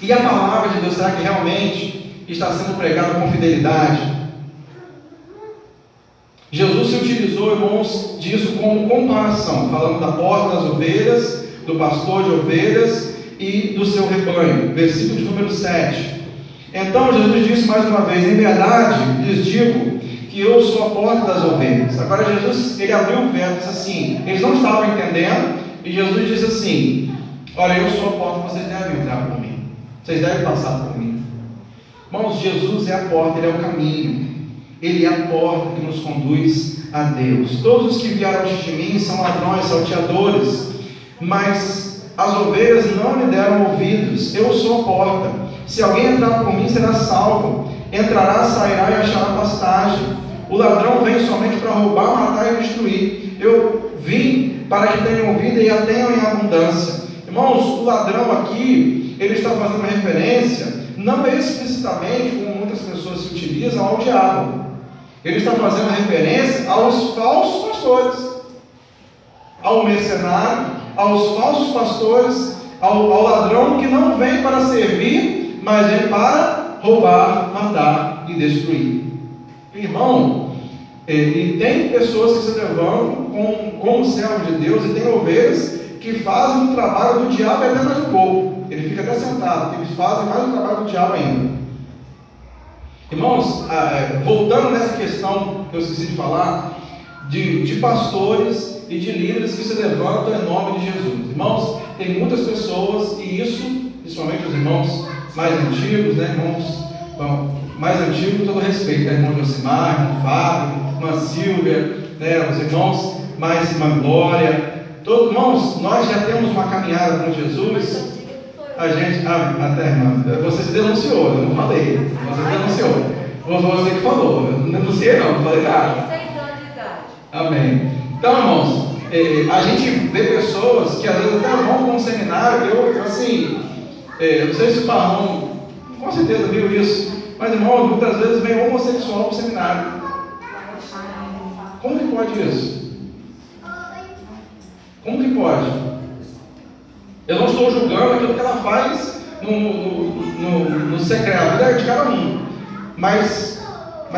Speaker 3: E a palavra de Deus, será que realmente está sendo pregada com fidelidade? Jesus se utilizou, irmãos, disso como comparação, falando da porta das ovelhas, do pastor de ovelhas e do seu rebanho. Versículo de número 7. Então Jesus disse mais uma vez: em verdade lhes digo que eu sou a porta das ovelhas. Agora Jesus, ele abriu o verbo e disse assim, eles não estavam entendendo, e Jesus disse assim: olha, eu sou a porta, vocês devem entrar por mim, vocês devem passar por mim. Irmãos, Jesus é a porta, Ele é o caminho, Ele é a porta que nos conduz a Deus. Todos os que vieram antes de mim são ladrões, salteadores, mas as ovelhas não lhe deram ouvidos. Eu sou a porta. Se alguém entrar por mim, será salvo. Entrará, sairá e achará pastagem. O ladrão vem somente para roubar, matar e destruir. Eu vim para que tenham vida e a tenham em abundância. Irmãos, o ladrão aqui, ele está fazendo referência, não explicitamente, como muitas pessoas se utilizam, ao diabo. Ele está fazendo referência aos falsos pastores, ao mercenário, aos falsos pastores, ao ladrão que não vem para servir, mas vem para roubar, matar e destruir. Irmão, e tem pessoas que se levantam como servo de Deus, e tem ovelhas que fazem o trabalho do diabo até mais um pouco. Ele fica até sentado, eles fazem mais o trabalho do diabo ainda. Irmãos, voltando nessa questão que eu esqueci de falar, de pastores e de líderes que se levantam em nome de Jesus. Irmãos, tem muitas pessoas, e isso, principalmente os irmãos mais antigos, né, irmãos mais antigos, com todo respeito, né, irmão Josimar, irmão Fábio, irmã Silvia, né, os irmãos mais irmã Glória, todos, irmãos, nós já temos uma caminhada com Jesus. A gente, até irmã, você se denunciou, eu não falei, você se denunciou, você que falou, eu não denunciei não falei nada.
Speaker 4: 6 anos de idade.
Speaker 3: Amém. Então, irmãos, a gente vê pessoas que às vezes até vão para um seminário, eu não sei se o Parrão com certeza viu isso, mas irmão, muitas vezes vem homossexual para o seminário. Como que pode isso? Como que pode? Eu não estou julgando aquilo que ela faz no secreto de cada um, mas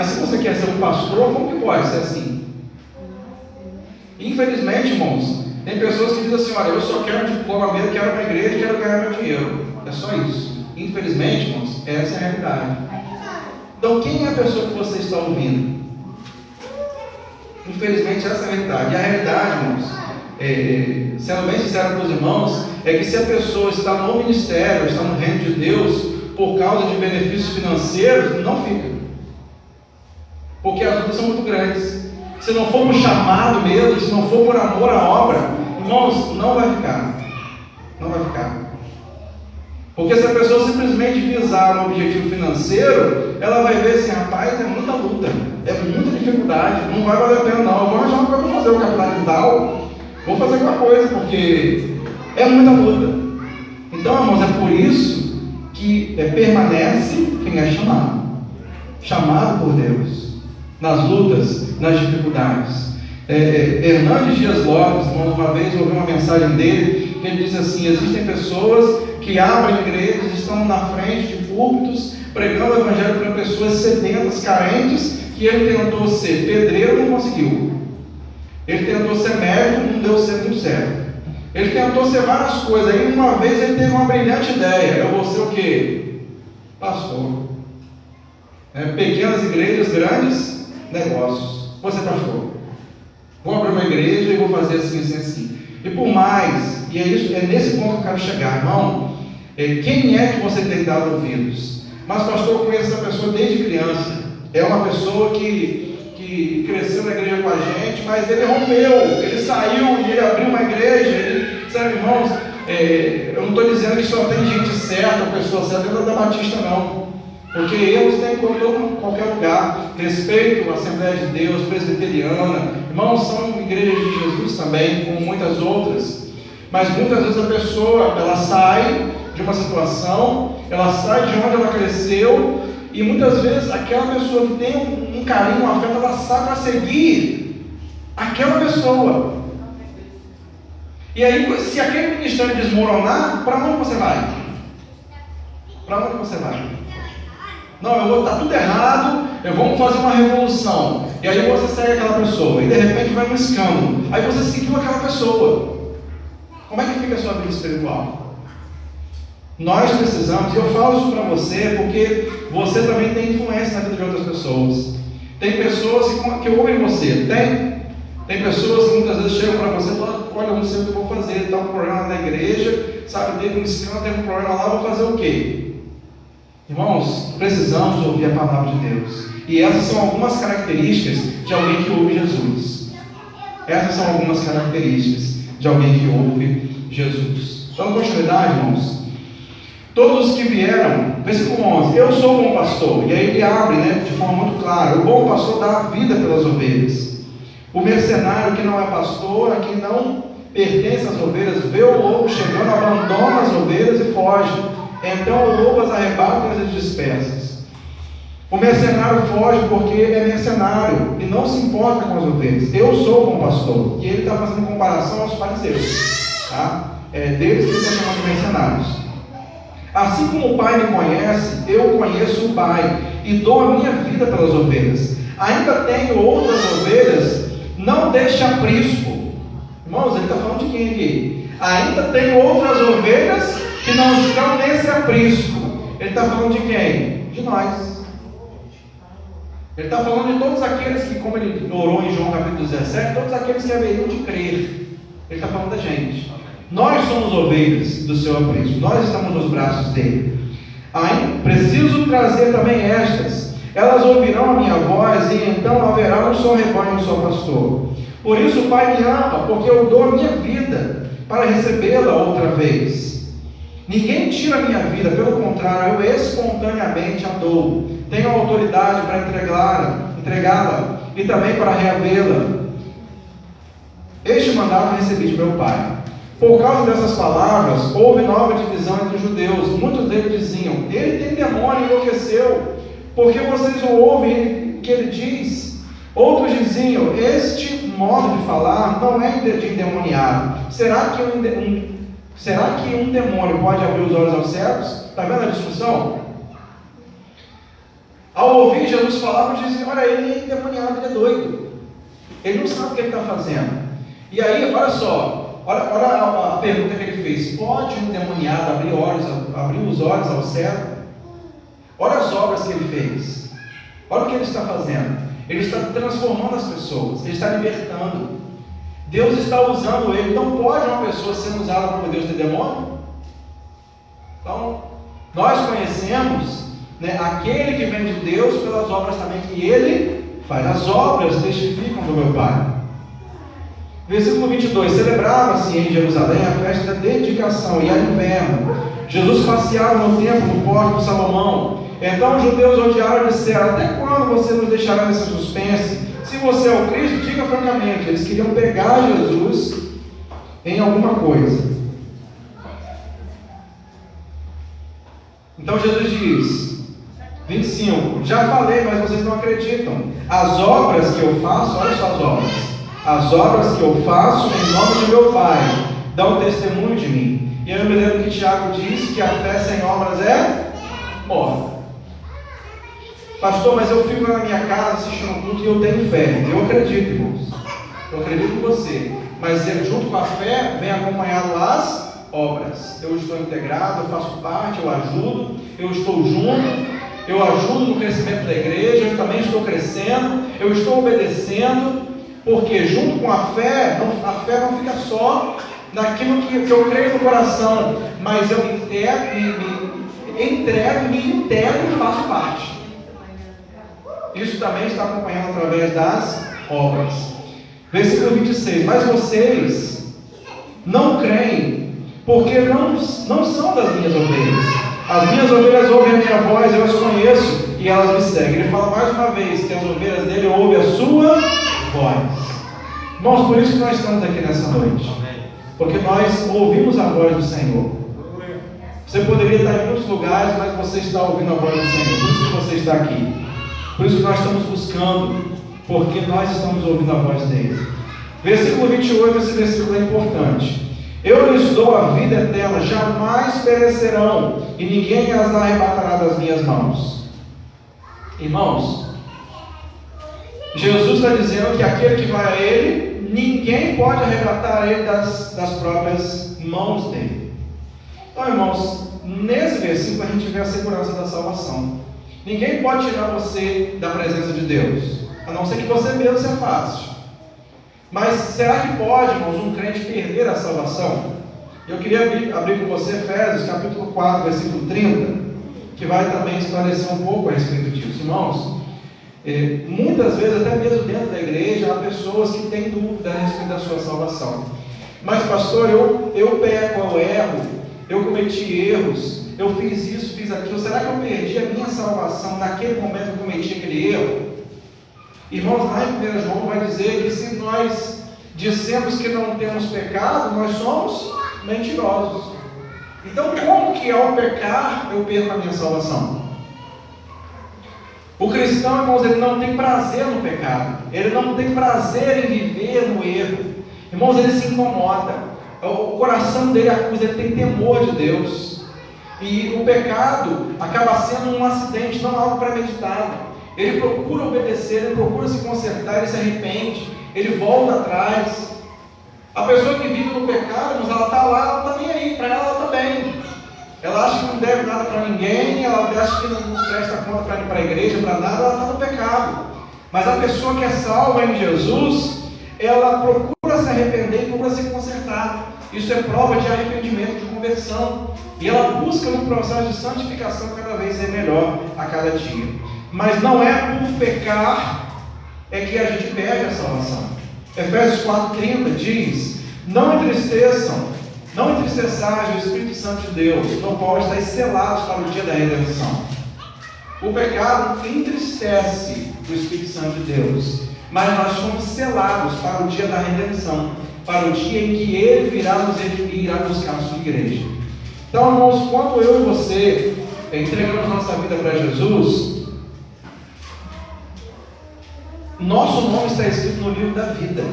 Speaker 3: se você quer ser um pastor, como que pode ser assim? Infelizmente, irmãos, tem pessoas que dizem assim: olha, eu só quero diploma mesmo, quero para a igreja, quero ganhar meu dinheiro. É só isso. Infelizmente, irmãos, essa é a realidade. Então, quem é a pessoa que você está ouvindo? Infelizmente, essa é a realidade. E a realidade, irmãos, sendo bem sincero com os irmãos, é que se a pessoa está no ministério, está no reino de Deus, por causa de benefícios financeiros, não fica. Porque as lutas são muito grandes. Se não for por chamado mesmo, se não for por amor à obra, irmãos, não vai ficar. Não vai ficar. Porque se a pessoa simplesmente visar um objetivo financeiro, ela vai ver assim, rapaz, é muita luta, é muita dificuldade, não vai valer a pena não, eu vou arranjar uma coisa para fazer o capital, vou fazer alguma coisa, porque é muita luta. Então, irmãos, é por isso que permanece quem é chamado. Chamado por Deus, nas lutas, nas dificuldades. Hernandes Dias Lopes, uma vez eu ouvi uma mensagem dele, que ele diz assim: existem pessoas que abrem igrejas, estão na frente de púlpitos, pregando o evangelho para pessoas sedentas, carentes, que ele tentou ser pedreiro, não conseguiu. Ele tentou ser médico, não deu muito certo. Ele tentou ser várias coisas. Aí uma vez ele teve uma brilhante ideia: eu vou ser o quê? Pastor. Pequenas igrejas, grandes negócios. Vou ser pastor. Vou abrir uma igreja e vou fazer assim, assim, assim. E por mais, e é nesse ponto que eu quero chegar, irmão, quem é que você tem dado ouvidos? Mas pastor, eu conheço essa pessoa desde criança. É uma pessoa que cresceu na igreja com a gente, mas ele rompeu, ele saiu e ele abriu uma igreja. Sabe, irmãos, eu não estou dizendo que só tem gente certa, pessoa certa, não é da Batista não. Porque erros tem em qualquer lugar. Respeito a Assembleia de Deus, Presbiteriana, irmãos, são igrejas de Jesus também, como muitas outras. Mas muitas vezes a pessoa, ela sai de uma situação, ela sai de onde ela cresceu, e muitas vezes aquela pessoa que tem um carinho, um afeto, ela sai para seguir aquela pessoa. E aí, se aquele ministério desmoronar, para onde você vai? Para onde você vai? Não, eu vou estar tudo errado, vamos fazer uma revolução. E aí você segue aquela pessoa, e de repente vai um escândalo. Aí você seguiu aquela pessoa. Como é que fica a sua vida espiritual? Nós precisamos, e eu falo isso para você, porque você também tem influência na vida de outras pessoas. Tem pessoas que ouvem você, tem pessoas que muitas vezes chegam para você e falam: olha, eu não sei o que eu vou fazer, está um problema na igreja, sabe, teve um escândalo, teve um problema lá, vou fazer o quê? Irmãos, precisamos ouvir a palavra de Deus. E essas são algumas características de alguém que ouve Jesus. Essas são algumas características de alguém que ouve Jesus. Dando continuidade, irmãos. Todos os que vieram, versículo 11: eu sou o bom pastor. E aí ele abre, de forma muito clara: o bom pastor dá a vida pelas ovelhas. O mercenário que não é pastor, que não pertence às ovelhas, vê o lobo chegando, abandona as ovelhas e foge. Então o lobo as arrebata e as dispersa. O mercenário foge porque é mercenário e não se importa com as ovelhas. Eu sou o bom pastor. E ele está fazendo comparação aos fariseus. Tá? É deles que ele está chamando de mercenários. Assim como o Pai me conhece, eu conheço o Pai e dou a minha vida pelas ovelhas. Ainda tenho outras ovelhas, não deixe aprisco. Irmãos, ele está falando de quem aqui? Ainda tenho outras ovelhas que não estão nesse aprisco. Ele está falando de quem? De nós. Ele está falando de todos aqueles que, como ele orou em João capítulo 17, todos aqueles que haveriam de crer. Ele está falando da gente. Nós somos ovelhas do seu aprisco. Nós estamos nos braços dele. Preciso trazer também estas. Elas ouvirão a minha voz e então haverá um só rebanho, um só pastor. Por isso o Pai me ama, porque eu dou a minha vida para recebê-la outra vez. Ninguém tira a minha vida, pelo contrário, eu espontaneamente a dou. Tenho autoridade para entregá-la e também para reavê-la. Este mandato recebi de meu Pai. Por causa dessas palavras, houve nova divisão entre os judeus. Muitos deles diziam: ele tem demônio, enlouqueceu, porque vocês o ouvem que ele diz. Outros diziam: este modo de falar não é de endemoniado. Será que um demônio pode abrir os olhos aos cegos? Está vendo a discussão? Ao ouvir Jesus falar, dizem: olha, ele é endemoniado, ele é doido. Ele não sabe o que ele está fazendo. E aí, olha só, Olha a pergunta que ele fez: pode um endemoniado abrir os olhos ao cego? Olha as obras que ele fez. Olha o que ele está fazendo. Ele está transformando as pessoas, ele está libertando. Deus está usando ele. Não pode uma pessoa ser usada por Deus ter demônio? Então, nós conhecemos, né, aquele que vem de Deus pelas obras também que ele faz. As obras testificam do meu Pai. Versículo 22: celebrava-se em Jerusalém a festa da dedicação, e era inverno. Jesus passeava no templo, no pórtico de Salomão. Então os judeus odiaram e disseram: até quando você nos deixará nesse suspense? Se você é o Cristo, diga francamente. Eles queriam pegar Jesus em alguma coisa. Então Jesus diz, 25: já falei, mas vocês não acreditam. As obras que eu faço, olha só as obras. As obras que eu faço em nome de meu Pai dão testemunho de mim. E eu me lembro que Tiago disse que a fé sem obras é morta. Pastor, mas eu fico na minha casa assistindo culto e eu tenho fé. Eu acredito, irmãos. Eu acredito em você. Mas junto com a fé vem acompanhado as obras. Eu estou integrado, eu faço parte, eu ajudo, eu estou junto, eu ajudo no crescimento da igreja, eu também estou crescendo, eu estou obedecendo. Porque junto com a fé não fica só naquilo que eu creio no coração, mas eu me integro e faço parte. Isso também está acompanhado através das obras. Versículo 26: mas vocês não creem, porque não são das minhas ovelhas. As minhas ovelhas ouvem a minha voz, eu as conheço e elas me seguem. Ele fala mais uma vez que as ovelhas dele ouvem a sua voz. Irmãos, por isso que nós estamos aqui nessa noite, porque nós ouvimos a voz do Senhor. Você poderia estar em muitos lugares, mas você está ouvindo a voz do Senhor. Por isso que você está aqui. Por isso que nós estamos buscando, porque nós estamos ouvindo a voz dele. Versículo 28, esse versículo é importante. Eu lhes dou a vida eterna, jamais perecerão, e ninguém as arrebatará das minhas mãos. Irmãos, Jesus está dizendo que aquele que vai a ele, ninguém pode arrebatar ele das próprias mãos dele. Então, irmãos, nesse versículo a gente vê a segurança da salvação. Ninguém pode tirar você da presença de Deus, a não ser que você mesmo se afaste. Mas será que pode, irmãos, um crente perder a salvação? Eu queria abrir com você Efésios capítulo 4, versículo 30, que vai também esclarecer um pouco a respeito disso. Irmãos, muitas vezes, até mesmo dentro da igreja, há pessoas que têm dúvida a respeito da sua salvação. Mas pastor, eu peco, eu erro, eu cometi erros, eu fiz isso, fiz aquilo. Será que eu perdi a minha salvação naquele momento que eu cometi aquele erro? Irmãos, lá em 1 João vai dizer que se nós dissemos que não temos pecado, nós somos mentirosos. Então, como que ao pecar eu perco a minha salvação? O cristão, irmãos, ele não tem prazer no pecado, ele não tem prazer em viver no erro. Irmãos, ele se incomoda, o coração dele acusa, ele tem temor de Deus. E o pecado acaba sendo um acidente, não algo premeditado. Ele procura obedecer, ele procura se consertar, ele se arrepende, ele volta atrás. A pessoa que vive no pecado, irmãos, ela está lá, ela não está nem aí, para ela está bem. Ela acha que não deve nada para ninguém, ela acha que não presta conta para ir para a igreja, para nada, ela está no pecado. Mas a pessoa que é salva em Jesus, ela procura se arrepender e procura se consertar. Isso é prova de arrependimento, de conversão. E ela busca no processo de santificação cada vez ser melhor a cada dia. Mas não é por pecar é que a gente perde a salvação. Efésios 4,30 diz: não entristeçais o Espírito Santo de Deus, no qual estáis selados para o dia da redenção. O pecado entristece o Espírito Santo de Deus, mas nós somos selados para o dia da redenção, para o dia em que Ele virá nos redimir e irá buscar a sua igreja. Então, irmãos, quando eu e você entregamos nossa vida para Jesus, nosso nome está escrito no livro da vida,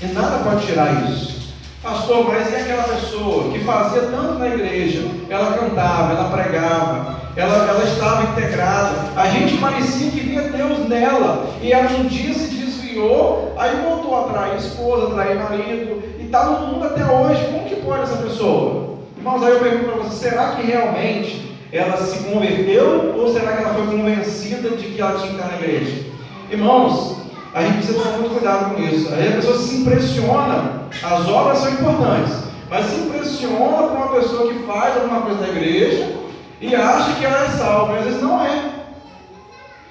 Speaker 3: e nada pode tirar isso. Pastor, mas e aquela pessoa que fazia tanto na igreja? Ela cantava, ela pregava, ela estava integrada, a gente parecia que via Deus nela, e ela um dia se desviou, aí voltou a trair esposa, a trair marido, e está no mundo até até hoje. Como que pode essa pessoa? Irmãos, aí eu pergunto para você, será que realmente ela se converteu ou será que ela foi convencida de que ela tinha que estar na igreja? Irmãos, a gente precisa tomar muito cuidado com isso. Aí a pessoa se impressiona, as obras são importantes, mas se impressiona com uma pessoa que faz alguma coisa na igreja e acha que ela é salva, às vezes não é.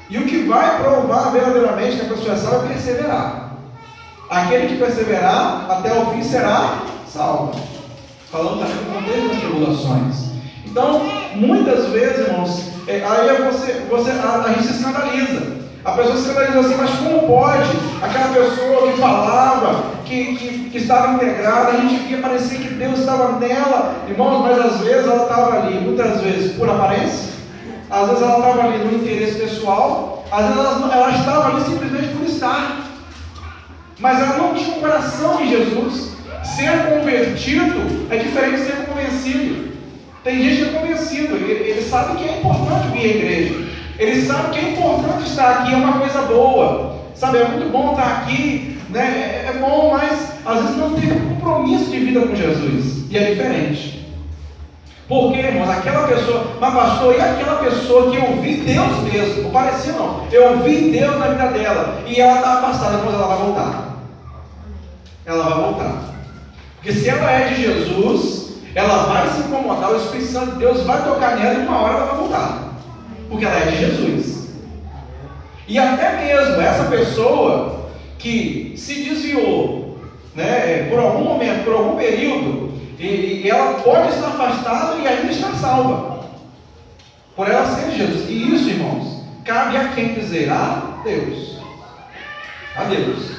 Speaker 3: E o que vai provar verdadeiramente que a pessoa é salva é perseverar. Aquele que perseverar até o fim será salvo. Falando também do contexto das tribulações. Então, muitas vezes, irmãos, aí a gente se escandaliza. A pessoa se escandaliza assim, mas como pode aquela pessoa que falava, que estava integrada, a gente via, parecia que Deus estava nela, irmãos, mas às vezes ela estava ali, muitas vezes por aparência, às vezes ela estava ali no interesse pessoal, às vezes ela estava ali simplesmente por estar, mas ela não tinha um coração em Jesus. Ser convertido é diferente de ser convencido. Tem gente que é convencido, ele sabe que é importante vir à igreja, ele sabe que é importante estar aqui, é uma coisa boa, sabe, é muito bom estar aqui, né? É bom, mas às vezes não tem compromisso de vida com Jesus, e é diferente. Porque, irmãos, aquela pessoa, mas pastor, e aquela pessoa que eu vi Deus mesmo, não parecia não, eu vi Deus na vida dela, e ela está afastada, depois ela vai voltar. Ela vai voltar. Porque se ela é de Jesus, ela vai se incomodar, o Espírito Santo de Deus vai tocar nela e uma hora ela vai voltar. Porque ela é de Jesus. E até mesmo essa pessoa que se desviou, né, por algum momento, por algum período, e ela pode estar afastada e ainda estar salva. Por ela ser de Jesus. E isso, irmãos, cabe a quem dizer? A Deus. A Deus.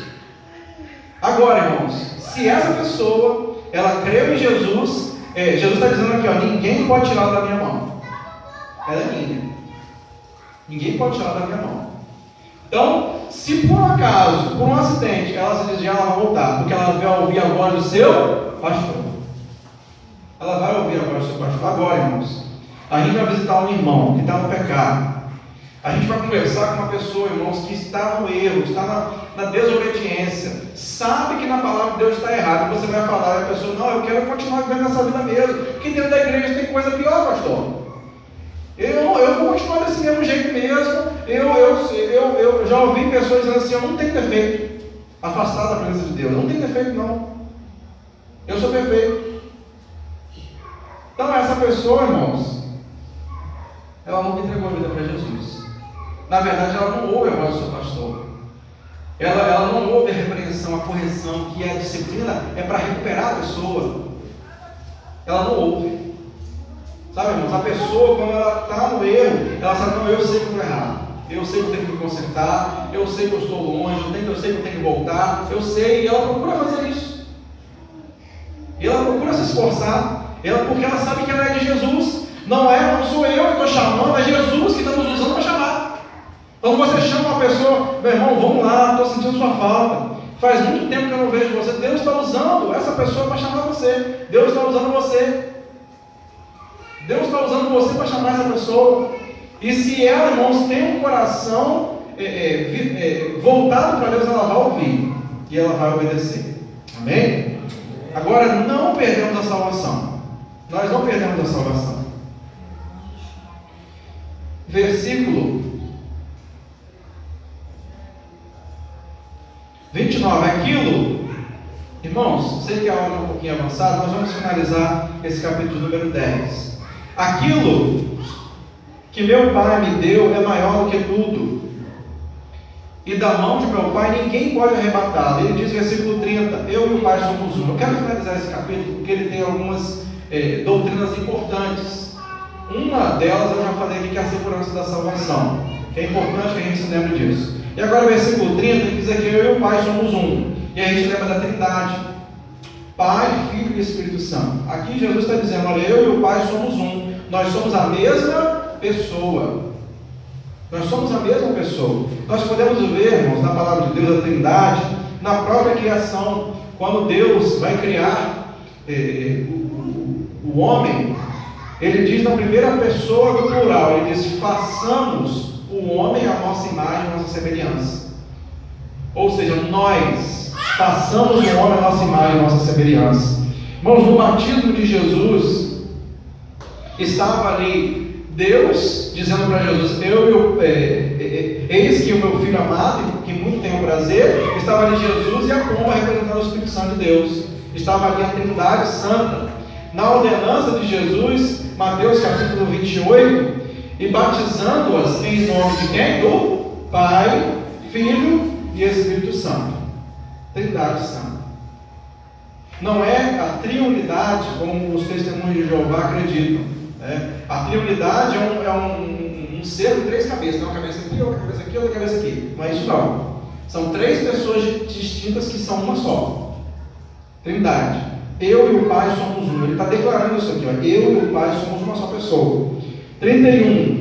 Speaker 3: Agora, irmãos, se essa pessoa, ela creu em Jesus, Jesus está dizendo aqui, ó, ninguém pode tirá-la da minha mão. Ela é minha. Ninguém pode tirá-la da minha mão. Então, se por um acaso, por um acidente, ela se desviar, ela vai voltar, porque ela vai ouvir a voz do seu pastor. Ela vai ouvir a voz do seu pastor. Agora, irmãos, a gente vai visitar um irmão que está no pecado. A gente vai conversar com uma pessoa, irmãos, que está no erro, está na desobediência, sabe que na palavra de Deus está errado, e você vai falar, e a pessoa, não, eu quero continuar vivendo essa vida mesmo, porque dentro da igreja tem coisa pior, pastor. Eu vou continuar desse mesmo jeito mesmo. Eu já ouvi pessoas dizendo assim, eu não tenho defeito, afastado da presença de Deus, eu não tenho defeito não, eu sou perfeito. Então essa pessoa, irmãos, ela não entregou a vida para Jesus. Na verdade, ela não ouve a voz do seu pastor. Ela não ouve a repreensão, a correção, que a disciplina é para recuperar a pessoa. Ela não ouve. Sabe, irmãos, a pessoa, quando ela está no erro, ela sabe, não, eu sei que eu estou errado. Eu sei que eu tenho que me consertar. Eu sei que eu estou longe. Eu sei que eu tenho que voltar. Eu sei, e ela procura fazer isso. E ela procura se esforçar. Porque ela sabe que ela é de Jesus. Não sou eu que estou chamando, é Jesus que está nos usando para chamar. Quando você chama uma pessoa, meu irmão, vamos lá, estou sentindo sua falta. Faz muito tempo que eu não vejo você. Deus está usando essa pessoa para chamar você. Deus está usando você. Deus está usando você para chamar essa pessoa. E se ela, irmãos, tem um coração voltado para Deus, ela vai ouvir. E ela vai obedecer. Amém? Agora, não perdemos a salvação. Nós não perdemos a salvação. Versículo 29. Aquilo, irmãos, sei que a hora é um pouquinho avançada, nós vamos finalizar esse capítulo número 10. Aquilo que meu Pai me deu é maior do que tudo, e da mão de meu Pai ninguém pode arrebatá-lo. Ele diz, versículo 30, eu e o Pai somos um. Eu quero finalizar esse capítulo porque ele tem algumas doutrinas importantes. Uma delas eu já falei aqui, que é a segurança da salvação, que é importante que a gente se lembre disso. E agora o versículo 30 ele diz aqui, eu e o Pai somos um, e a gente lembra da Trindade, Pai, Filho e Espírito Santo. Aqui Jesus está dizendo, olha, eu e o Pai somos um, nós somos a mesma pessoa. Nós somos a mesma pessoa. Nós podemos ver, irmãos, na palavra de Deus, a Trindade, na própria criação, quando Deus vai criar o homem, ele diz na primeira pessoa do plural, ele diz, façamos o homem à nossa imagem, à nossa semelhança. Ou seja, nós façamos o homem à nossa imagem, à nossa semelhança. Irmãos, no batismo de Jesus, estava ali Deus dizendo para Jesus: eis que o meu filho amado, que muito tem o prazer. Estava ali Jesus e a pomba representando o Espírito Santo de Deus. Estava ali a Trindade Santa. Na ordenança de Jesus, Mateus capítulo 28, e batizando-as em nome de quem? Do Pai, Filho e Espírito Santo. Trindade Santa. Não é a triunidade como os testemunhos de Jeová acreditam. A triunidade é um ser com três cabeças. Uma cabeça aqui, outra cabeça aqui, outra cabeça aqui. Não é isso não. São três pessoas distintas que são uma só. Trindade. Eu e o Pai somos um. Ele está declarando isso aqui. Eu e o Pai somos uma só pessoa. 31.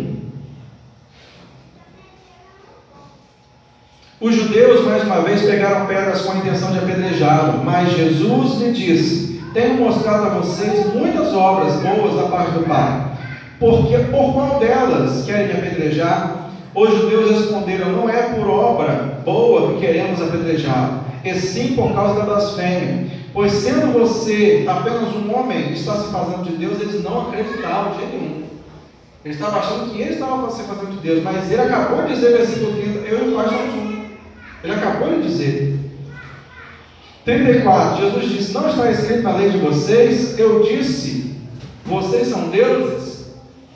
Speaker 3: Os judeus, mais uma vez, pegaram pedras com a intenção de apedrejá-lo, mas Jesus lhe disse: tenho mostrado a vocês muitas obras boas da parte do Pai. Por qual delas querem me apedrejar? Os judeus responderam: não é por obra boa que queremos apedrejá-lo, e sim por causa da blasfêmia. Pois sendo você apenas um homem que está se fazendo de Deus, eles não acreditavam de jeito nenhum. Eles estavam achando que ele estava se fazendo de Deus, mas ele acabou de dizer, versículo 30, eu e o Pai somos um. Ele acabou de dizer. 34, Jesus disse: não está escrito na lei de vocês, eu disse, vocês são deuses?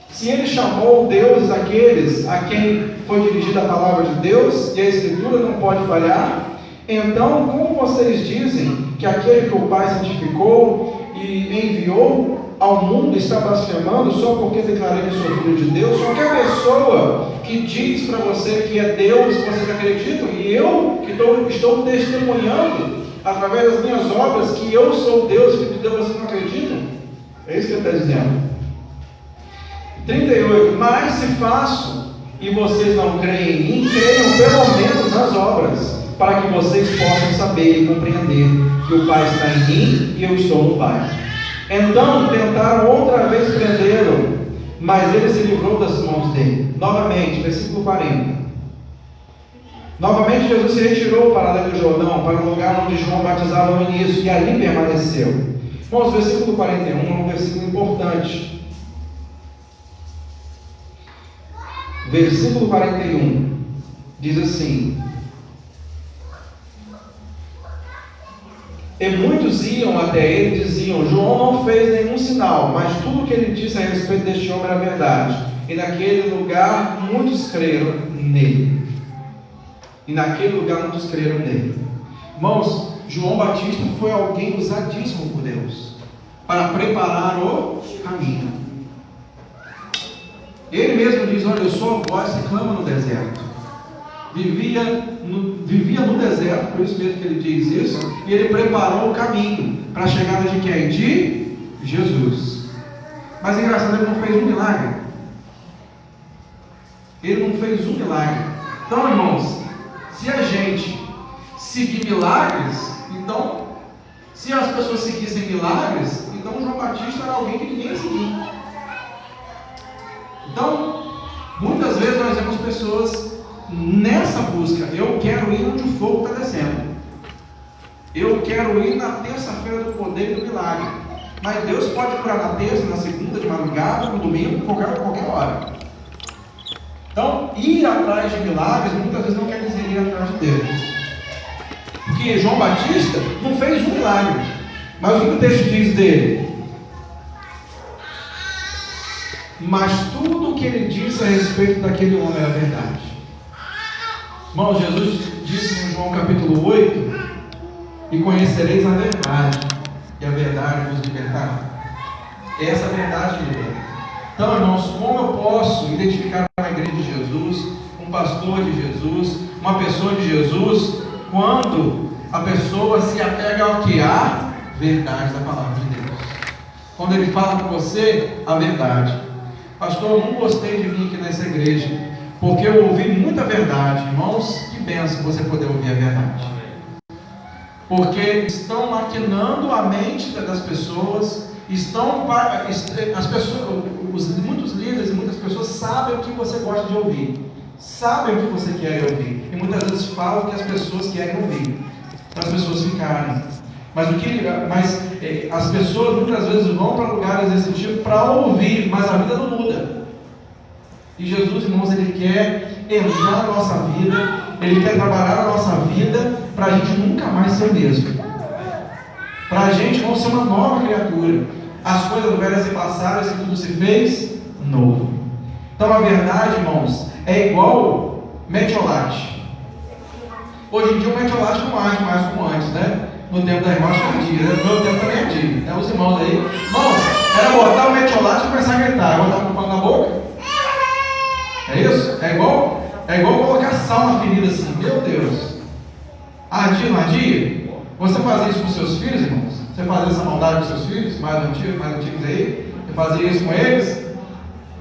Speaker 3: Se ele chamou deuses aqueles a quem foi dirigida a palavra de Deus, e a Escritura não pode falhar, então como vocês dizem que aquele que o Pai santificou e enviou ao mundo está blasfemando só porque declarei que sou filho de Deus? Qualquer pessoa que diz para você que é Deus, vocês acreditam, e eu que estou testemunhando através das minhas obras que eu sou Deus, filho de Deus, vocês não acreditam? É isso que ele está dizendo. 38, mas se faço e vocês não creem em mim, creiam pelo menos nas obras, para que vocês possam saber e compreender que o Pai está em mim e eu estou no Pai. Então tentaram outra vez prendê-lo, mas ele se livrou das mãos dele. Novamente, versículo 40. Novamente Jesus se retirou para além do Jordão, para o lugar onde João batizava no início, e ali permaneceu. Irmãos, versículo 41 é um versículo importante. Versículo 41 diz assim: e muitos iam até ele e diziam: João não fez nenhum sinal, mas tudo o que ele disse a respeito deste homem era verdade. E naquele lugar muitos creram nele. Irmãos, João Batista foi alguém usadíssimo por Deus para preparar o caminho. Ele mesmo diz: olha, eu sou a voz que clama no deserto. Vivia no deserto, por isso mesmo que ele diz isso, e ele preparou o caminho para a chegada de quem? De Jesus. Mas engraçado, ele não fez um milagre. Então, irmãos, se a gente seguir milagres, então, se as pessoas seguissem milagres, então João Batista era alguém que ninguém ia seguir. Então, muitas vezes nós vemos pessoas nessa busca: eu quero ir onde o fogo está descendo, eu quero ir na terça-feira do poder e do milagre. Mas Deus pode curar na terça, na segunda, de madrugada, no domingo, qualquer hora. Então, ir atrás de milagres muitas vezes não quer dizer ir atrás de Deus. Porque João Batista não fez um milagre, mas o que o texto diz dele? Mas tudo o que ele disse a respeito daquele homem era verdade. Irmãos, Jesus disse em João capítulo 8: e conhecereis a verdade, e a verdade vos libertará. Essa é a verdade que liberta. Então, irmãos, como eu posso identificar uma igreja de Jesus, um pastor de Jesus, uma pessoa de Jesus, quando a pessoa se apega ao que? A verdade da palavra de Deus. Quando ele fala com você a verdade. Pastor, eu não gostei de vir aqui nessa igreja, porque eu ouvi muita verdade. Irmãos, que bênção você poder ouvir a verdade. Porque estão maquinando a mente das pessoas, muitos líderes e muitas pessoas sabem o que você gosta de ouvir, sabem o que você quer ouvir, e muitas vezes falam o que as pessoas querem ouvir, para as pessoas ficarem. Mas As pessoas muitas vezes vão para lugares desse tipo para ouvir, mas a vida não muda. E Jesus, irmãos, Ele quer entrar na nossa vida, Ele quer trabalhar na nossa vida para a gente nunca mais ser o mesmo. Para a gente, vamos ser uma nova criatura. As coisas velhas se passaram e tudo se fez novo. Então a verdade, irmãos, é igual metiolate. Hoje em dia o metiolate não age mais como antes, né? No tempo da irmã ardia, né? No meu tempo também ardia. Então os irmãos aí, irmãos, era botar o metiolate e começar a gritar. Botar com o pano na boca? É isso? É igual colocar sal na ferida assim. Meu Deus. Ardia, não ardia? Você fazia isso com seus filhos, irmãos? Você fazia essa maldade com seus filhos, mais antigos aí? Você fazia isso com eles?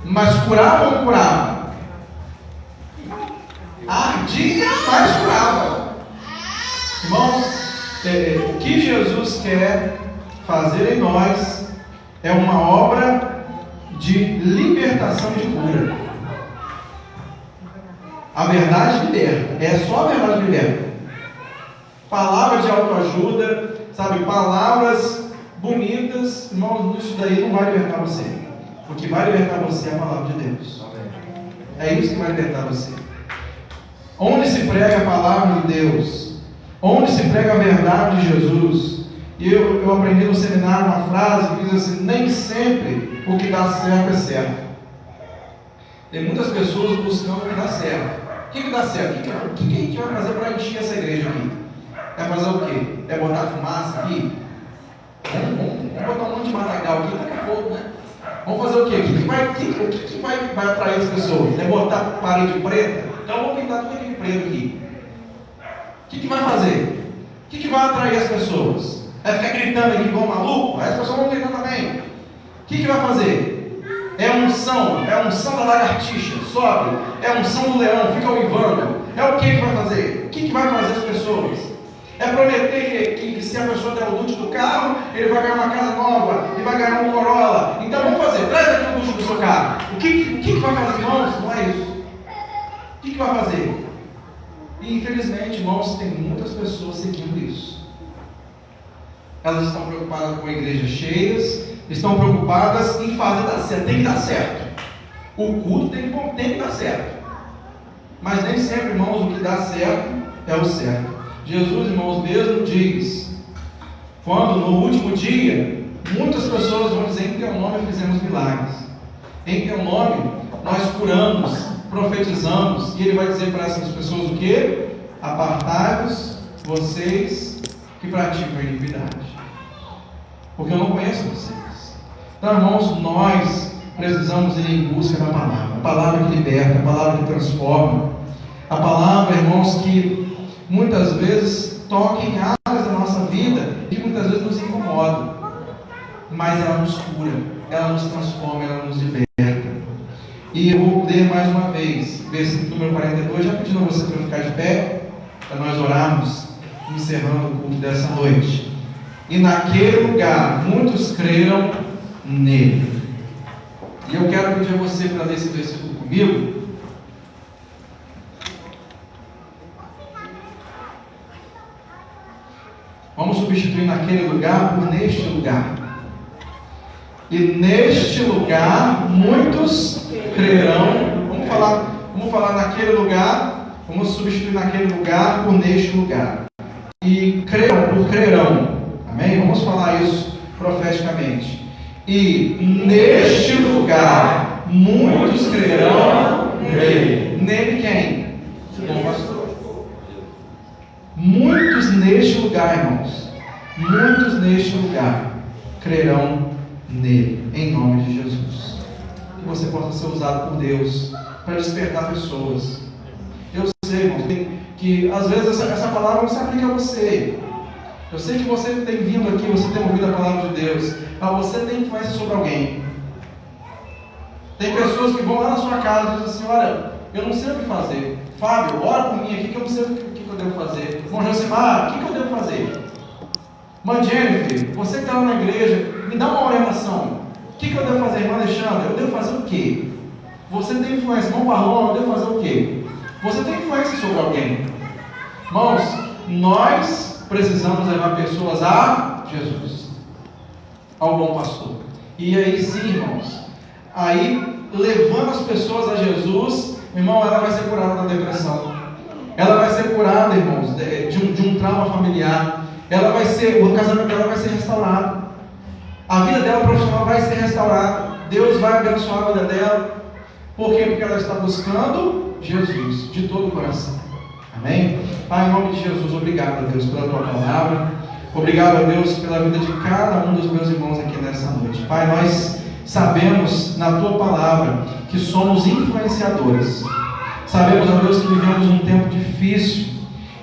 Speaker 3: Mas curava ou não curava? Ardia, mas curava. Irmãos, o que Jesus quer fazer em nós é uma obra de libertação e de cura. A verdade liberta, é só a verdade liberta. Palavras de autoajuda, sabe, palavras bonitas, irmãos, isso daí não vai libertar você. O que vai libertar você é a palavra de Deus. É isso que vai libertar você. Onde se prega a palavra de Deus, onde se prega a verdade de Jesus. E eu aprendi no seminário uma frase que diz assim: nem sempre o que dá certo é certo. Tem muitas pessoas buscando o que dá certo. O que dá certo? O que a gente vai fazer para encher essa igreja aqui? É fazer o quê? É botar fumaça aqui? Vamos botar um monte de matagal aqui, daqui a pouco, né? Vamos fazer o quê? O que vai atrair as pessoas? É botar parede preta? Então vamos pintar tudo aqui de preto aqui. O que vai fazer? O que vai atrair as pessoas? É ficar gritando aqui igual maluco? Aí as pessoas vão gritando também. O que vai fazer? É a unção da lagartixa, sobe. É a unção do leão, fica uivando. É o que vai fazer? O que vai fazer as pessoas? É prometer que se a pessoa der o luxo do carro, ele vai ganhar uma casa nova, ele vai ganhar um Corolla. Então vamos fazer, traz aqui o luxo do seu carro. O que vai fazer, irmãos? Não é isso. O que vai fazer? E infelizmente, irmãos, tem muitas pessoas seguindo isso. Elas estão preocupadas com igrejas cheias, estão preocupadas em fazer dar certo. Tem que dar certo. O culto tem que dar certo. Mas nem sempre, irmãos, o que dá certo é o certo. Jesus, irmãos, mesmo diz, quando no último dia, muitas pessoas vão dizer: em teu nome fizemos milagres, em teu nome nós curamos, profetizamos. E ele vai dizer para essas pessoas o que? Apartai-vos vocês que praticam a iniquidade, porque eu não conheço vocês. Então, irmãos, nós precisamos ir em busca da palavra, a palavra que liberta, a palavra que transforma, a palavra, irmãos, que muitas vezes toca em áreas da nossa vida e muitas vezes nos incomoda, mas ela nos cura, ela nos transforma, ela nos liberta. E eu vou ler mais uma vez, versículo número 42, já pedindo a você para ficar de pé, para nós orarmos, encerrando o culto dessa noite. E naquele lugar muitos creram nele. E eu quero pedir a você para ler esse versículo comigo. Vamos substituir naquele lugar por neste lugar. E neste lugar muitos crerão. Vamos falar naquele lugar. Vamos substituir naquele lugar por neste lugar. E crerão por crerão. Amém? Vamos falar isso profeticamente. E neste lugar muitos crerão nele. Nele quem? Bom pastor. Muitos neste lugar, irmãos, muitos neste lugar crerão nele, em nome de Jesus. Que você possa ser usado por Deus para despertar pessoas. Eu sei, irmãos, que às vezes essa palavra não se aplica a você. Eu sei que você tem vindo aqui, você tem ouvido a palavra de Deus, mas você tem influência sobre alguém. Tem pessoas que vão lá na sua casa e dizem assim: olha, eu não sei o que fazer. Fábio, ora por mim aqui que eu não sei o que eu devo fazer. Irmão Josimar, o que eu devo fazer? Mãe Jennifer, você que está lá na igreja, me dá uma orientação. O que eu devo fazer? Irmã Alexandre, eu devo fazer o quê? Você tem influência. Irmão Barlon, eu devo fazer o quê? Você tem influência sobre alguém. Irmãos, nós precisamos levar pessoas a Jesus. ao bom pastor. E aí sim, irmãos, aí levando as pessoas a Jesus, irmão, ela vai ser curada da depressão. Ela vai ser curada, irmãos, de um trauma familiar. O casamento dela vai ser restaurado. A vida dela profissional vai ser restaurada. Deus vai abençoar a vida dela. Por quê? Porque ela está buscando Jesus de todo o coração. Amém? Pai, em nome de Jesus, obrigado, Deus, pela tua palavra. Obrigado, Deus, pela vida de cada um dos meus irmãos aqui nessa noite. Pai, nós sabemos na tua palavra que somos influenciadores. Sabemos, ó Deus, que vivemos um tempo difícil,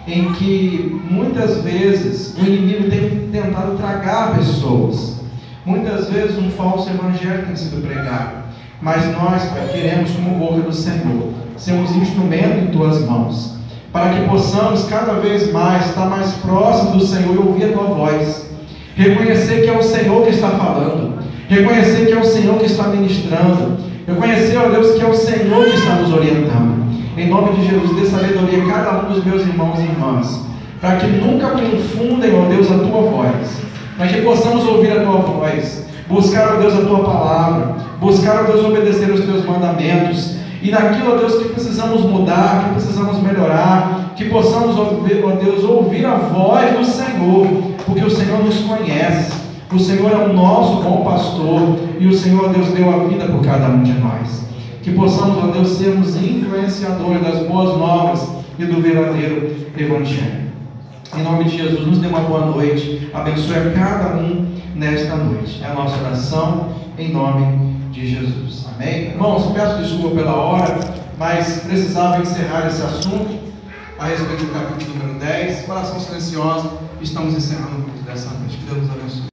Speaker 3: em que muitas vezes o inimigo tem tentado tragar pessoas. Muitas vezes um falso evangelho tem sido pregado. Mas nós, Pai, queremos, como boca do Senhor, sermos instrumento em tuas mãos, para que possamos cada vez mais estar mais próximo do Senhor e ouvir a tua voz. Reconhecer que é o Senhor que está falando. Reconhecer que é o Senhor que está ministrando. Reconhecer, ó Deus, que é o Senhor que está nos orientando. Em nome de Jesus, dê sabedoria a cada um dos meus irmãos e irmãs, para que nunca confundem, ó Deus, a tua voz, para que possamos ouvir a tua voz, buscar, ó Deus, a tua palavra, buscar, ó Deus, obedecer os teus mandamentos, e naquilo, ó Deus, que precisamos mudar, que precisamos melhorar, que possamos, ó Deus, ouvir a voz do Senhor, porque o Senhor nos conhece, o Senhor é o nosso bom pastor, e o Senhor, ó Deus, deu a vida por cada um de nós. Que possamos, ó Deus, sermos influenciadores das boas novas e do verdadeiro Evangelho. Em nome de Jesus, nos dê uma boa noite. Abençoe a cada um nesta noite. É a nossa oração em nome de Jesus. Amém? Irmãos, peço desculpa pela hora, mas precisava encerrar esse assunto a respeito do capítulo número 10. Oração silenciosa. Estamos encerrando o culto dessa noite. Que Deus nos abençoe.